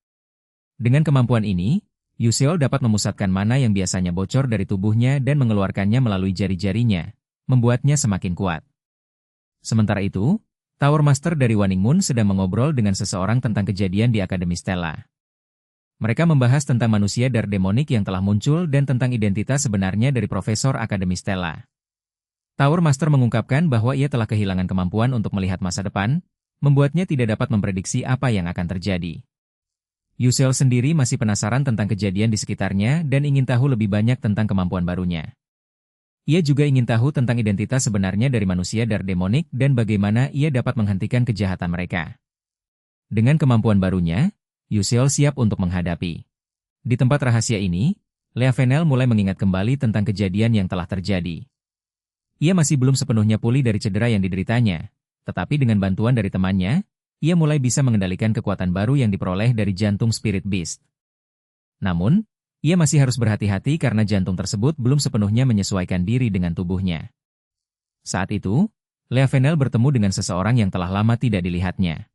Dengan kemampuan ini, Yuseol dapat memusatkan mana yang biasanya bocor dari tubuhnya dan mengeluarkannya melalui jari-jarinya, membuatnya semakin kuat. Sementara itu, Tower Master dari Waning Moon sedang mengobrol dengan seseorang tentang kejadian di Akademi Stella. Mereka membahas tentang manusia Dark Demonic yang telah muncul dan tentang identitas sebenarnya dari Profesor Akademi Stella. Tower Master mengungkapkan bahwa ia telah kehilangan kemampuan untuk melihat masa depan, membuatnya tidak dapat memprediksi apa yang akan terjadi. Yuseol sendiri masih penasaran tentang kejadian di sekitarnya dan ingin tahu lebih banyak tentang kemampuan barunya. Ia juga ingin tahu tentang identitas sebenarnya dari manusia Dark Demonic dan bagaimana ia dapat menghentikan kejahatan mereka. Dengan kemampuan barunya, Yuseol siap untuk menghadapi. Di tempat rahasia ini, Lea Venel mulai mengingat kembali tentang kejadian yang telah terjadi. Ia masih belum sepenuhnya pulih dari cedera yang dideritanya, tetapi dengan bantuan dari temannya, ia mulai bisa mengendalikan kekuatan baru yang diperoleh dari jantung Spirit Beast. Namun, ia masih harus berhati-hati karena jantung tersebut belum sepenuhnya menyesuaikan diri dengan tubuhnya. Saat itu, Leavenel bertemu dengan seseorang yang telah lama tidak dilihatnya.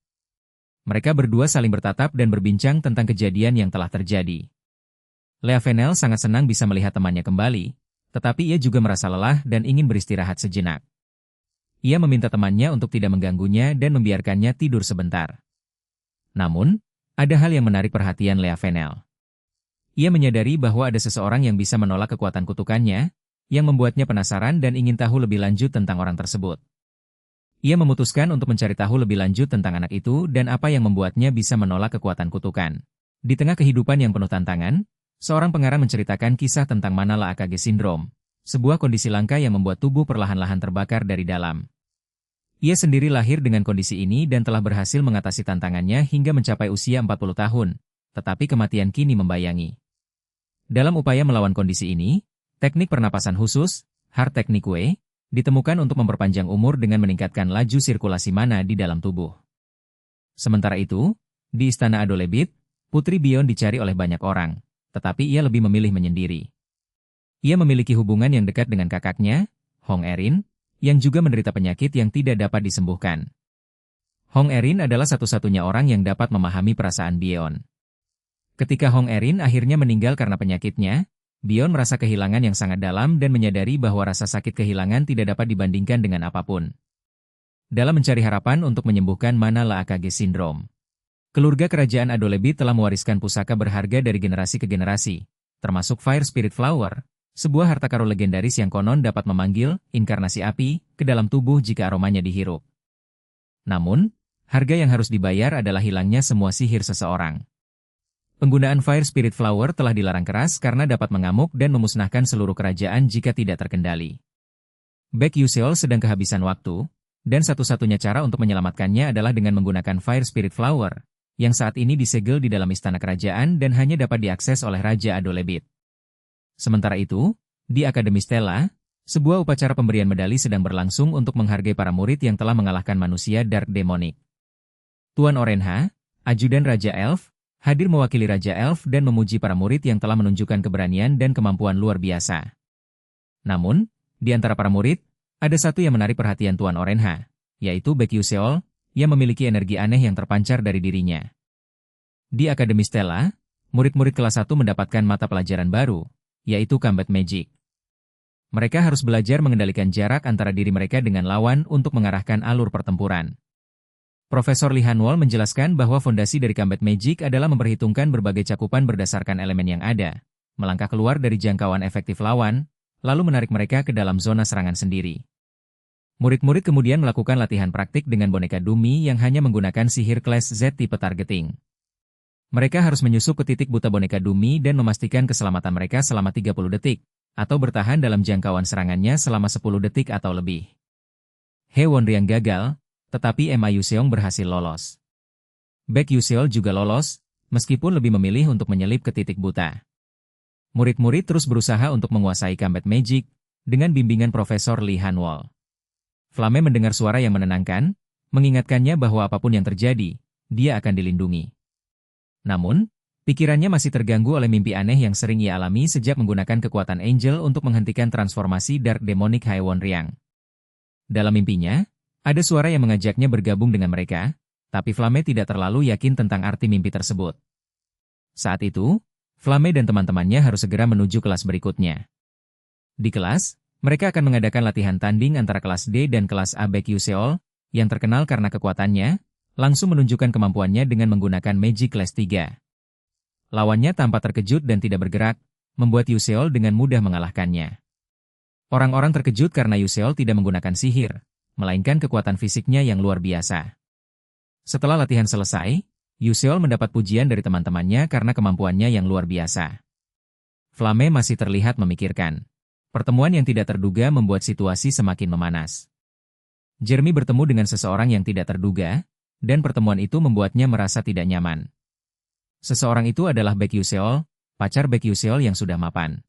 Mereka berdua saling bertatap dan berbincang tentang kejadian yang telah terjadi. Leavenel sangat senang bisa melihat temannya kembali, tetapi ia juga merasa lelah dan ingin beristirahat sejenak. Ia meminta temannya untuk tidak mengganggunya dan membiarkannya tidur sebentar. Namun, ada hal yang menarik perhatian Leavenel. Ia menyadari bahwa ada seseorang yang bisa menolak kekuatan kutukannya, yang membuatnya penasaran dan ingin tahu lebih lanjut tentang orang tersebut. Ia memutuskan untuk mencari tahu lebih lanjut tentang anak itu dan apa yang membuatnya bisa menolak kekuatan kutukan. Di tengah kehidupan yang penuh tantangan, seorang pengarang menceritakan kisah tentang Manala AKG Syndrome, sebuah kondisi langka yang membuat tubuh perlahan-lahan terbakar dari dalam. Ia sendiri lahir dengan kondisi ini dan telah berhasil mengatasi tantangannya hingga mencapai usia 40 tahun, tetapi kematian kini membayangi. Dalam upaya melawan kondisi ini, teknik pernapasan khusus, Heart Technique Way, ditemukan untuk memperpanjang umur dengan meningkatkan laju sirkulasi mana di dalam tubuh. Sementara itu, di Istana Adolebit, Putri Bion dicari oleh banyak orang, tetapi ia lebih memilih menyendiri. Ia memiliki hubungan yang dekat dengan kakaknya, Hong Erin, yang juga menderita penyakit yang tidak dapat disembuhkan. Hong Erin adalah satu-satunya orang yang dapat memahami perasaan Bion. Ketika Hong Erin akhirnya meninggal karena penyakitnya, Bion merasa kehilangan yang sangat dalam dan menyadari bahwa rasa sakit kehilangan tidak dapat dibandingkan dengan apapun. Dalam mencari harapan untuk menyembuhkan Manala AKG Syndrome, keluarga kerajaan Adolebit telah mewariskan pusaka berharga dari generasi ke generasi, termasuk Fire Spirit Flower, sebuah harta karun legendaris yang konon dapat memanggil inkarnasi api ke dalam tubuh jika aromanya dihirup. Namun, harga yang harus dibayar adalah hilangnya semua sihir seseorang. Penggunaan Fire Spirit Flower telah dilarang keras karena dapat mengamuk dan memusnahkan seluruh kerajaan jika tidak terkendali. Baek Yuseol sedang kehabisan waktu, dan satu-satunya cara untuk menyelamatkannya adalah dengan menggunakan Fire Spirit Flower, yang saat ini disegel di dalam istana kerajaan dan hanya dapat diakses oleh Raja Adolebit. Sementara itu, di Akademi Stella, sebuah upacara pemberian medali sedang berlangsung untuk menghargai para murid yang telah mengalahkan manusia Dark Demonic. Tuan Orenha, ajudan Raja Elf, hadir mewakili Raja Elf dan memuji para murid yang telah menunjukkan keberanian dan kemampuan luar biasa. Namun, di antara para murid, ada satu yang menarik perhatian Tuan Orenha, yaitu Baek Yuseol, yang memiliki energi aneh yang terpancar dari dirinya. Di Akademi Stella, murid-murid kelas 1 mendapatkan mata pelajaran baru, yaitu Combat Magic. Mereka harus belajar mengendalikan jarak antara diri mereka dengan lawan untuk mengarahkan alur pertempuran. Profesor Lee Han-wol menjelaskan bahwa fondasi dari Combat Magic adalah memperhitungkan berbagai cakupan berdasarkan elemen yang ada, melangkah keluar dari jangkauan efektif lawan, lalu menarik mereka ke dalam zona serangan sendiri. Murid-murid kemudian melakukan latihan praktik dengan boneka dummy yang hanya menggunakan sihir kelas Z tipe targeting. Mereka harus menyusup ke titik buta boneka dummy dan memastikan keselamatan mereka selama 30 detik, atau bertahan dalam jangkauan serangannya selama 10 detik atau lebih. Hye Won-ryang gagal, tetapi Ma Yuseong berhasil lolos. Baek Yuseol juga lolos, meskipun lebih memilih untuk menyelip ke titik buta. Murid-murid terus berusaha untuk menguasai Combat Magic, dengan bimbingan Profesor Lee Han-wol. Flame mendengar suara yang menenangkan, mengingatkannya bahwa apapun yang terjadi, dia akan dilindungi. Namun, pikirannya masih terganggu oleh mimpi aneh yang sering ia alami sejak menggunakan kekuatan Angel untuk menghentikan transformasi Dark Demonic Hye Won-ryang. Dalam mimpinya, ada suara yang mengajaknya bergabung dengan mereka, tapi Flame tidak terlalu yakin tentang arti mimpi tersebut. Saat itu, Flame dan teman-temannya harus segera menuju kelas berikutnya. Di kelas, mereka akan mengadakan latihan tanding antara kelas D dan kelas A. Baek Yuseol, yang terkenal karena kekuatannya, langsung menunjukkan kemampuannya dengan menggunakan Magic kelas 3. Lawannya tampak terkejut dan tidak bergerak, membuat Yuseol dengan mudah mengalahkannya. Orang-orang terkejut karena Yuseol tidak menggunakan sihir, melainkan kekuatan fisiknya yang luar biasa. Setelah latihan selesai, Yuseol mendapat pujian dari teman-temannya karena kemampuannya yang luar biasa. Flame masih terlihat memikirkan. Pertemuan yang tidak terduga membuat situasi semakin memanas. Jeremy bertemu dengan seseorang yang tidak terduga, dan pertemuan itu membuatnya merasa tidak nyaman. Seseorang itu adalah Baek Yuseol, pacar Baek Yuseol yang sudah mapan.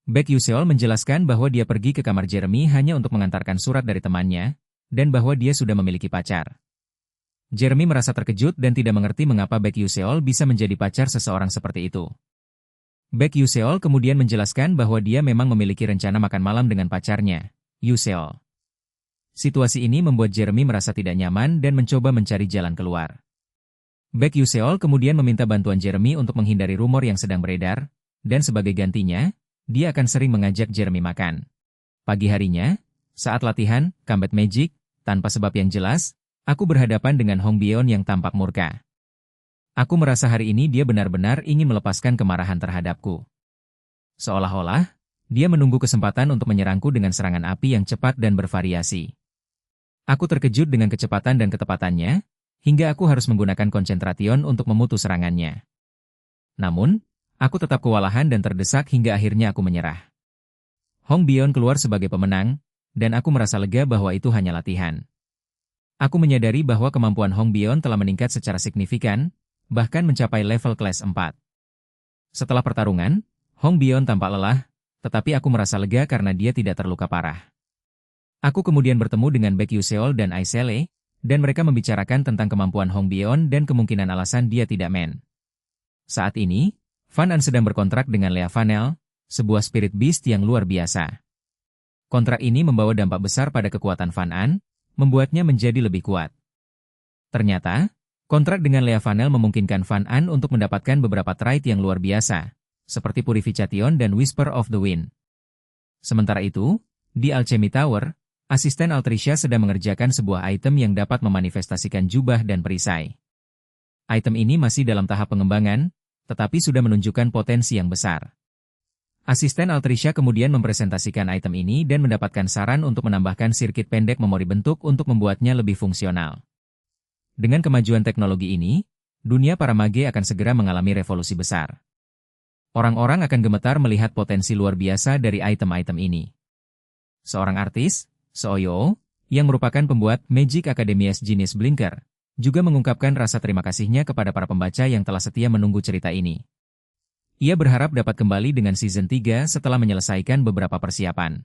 Baek Yuseol menjelaskan bahwa dia pergi ke kamar Jeremy hanya untuk mengantarkan surat dari temannya, dan bahwa dia sudah memiliki pacar. Jeremy merasa terkejut dan tidak mengerti mengapa Baek Yuseol bisa menjadi pacar seseorang seperti itu. Baek Yuseol kemudian menjelaskan bahwa dia memang memiliki rencana makan malam dengan pacarnya, Yuseol. Situasi ini membuat Jeremy merasa tidak nyaman dan mencoba mencari jalan keluar. Baek Yuseol kemudian meminta bantuan Jeremy untuk menghindari rumor yang sedang beredar, dan sebagai gantinya, dia akan sering mengajak Jeremy makan. Pagi harinya, saat latihan Combat Magic, tanpa sebab yang jelas, aku berhadapan dengan Hong Byeon yang tampak murka. Aku merasa hari ini dia benar-benar ingin melepaskan kemarahan terhadapku. Seolah-olah, dia menunggu kesempatan untuk menyerangku dengan serangan api yang cepat dan bervariasi. Aku terkejut dengan kecepatan dan ketepatannya, hingga aku harus menggunakan konsentration untuk memutus serangannya. Namun, aku tetap kewalahan dan terdesak hingga akhirnya aku menyerah. Hong Byeon keluar sebagai pemenang, dan aku merasa lega bahwa itu hanya latihan. Aku menyadari bahwa kemampuan Hong Byeon telah meningkat secara signifikan, bahkan mencapai level kelas 4. Setelah pertarungan, Hong Byeon tampak lelah, tetapi aku merasa lega karena dia tidak terluka parah. Aku kemudian bertemu dengan Baek Yuseol dan Aisele, dan mereka membicarakan tentang kemampuan Hong Byeon dan kemungkinan alasan dia tidak main. Saat ini, Fan An sedang berkontrak dengan Lea Vanel, sebuah spirit beast yang luar biasa. Kontrak ini membawa dampak besar pada kekuatan Fan An, membuatnya menjadi lebih kuat. Ternyata, kontrak dengan Lea Vanel memungkinkan Fan An untuk mendapatkan beberapa trait yang luar biasa, seperti Purification dan Whisper of the Wind. Sementara itu, di Alchemy Tower, asisten Altricia sedang mengerjakan sebuah item yang dapat memanifestasikan jubah dan perisai. Item ini masih dalam tahap pengembangan, tetapi sudah menunjukkan potensi yang besar. Asisten Altricia kemudian mempresentasikan item ini dan mendapatkan saran untuk menambahkan sirkuit pendek memori bentuk untuk membuatnya lebih fungsional. Dengan kemajuan teknologi ini, dunia para mage akan segera mengalami revolusi besar. Orang-orang akan gemetar melihat potensi luar biasa dari item-item ini. Seorang artis, Seoyo, yang merupakan pembuat Magic Academy's Genius Blinker, juga mengungkapkan rasa terima kasihnya kepada para pembaca yang telah setia menunggu cerita ini. Ia berharap dapat kembali dengan season 3 setelah menyelesaikan beberapa persiapan.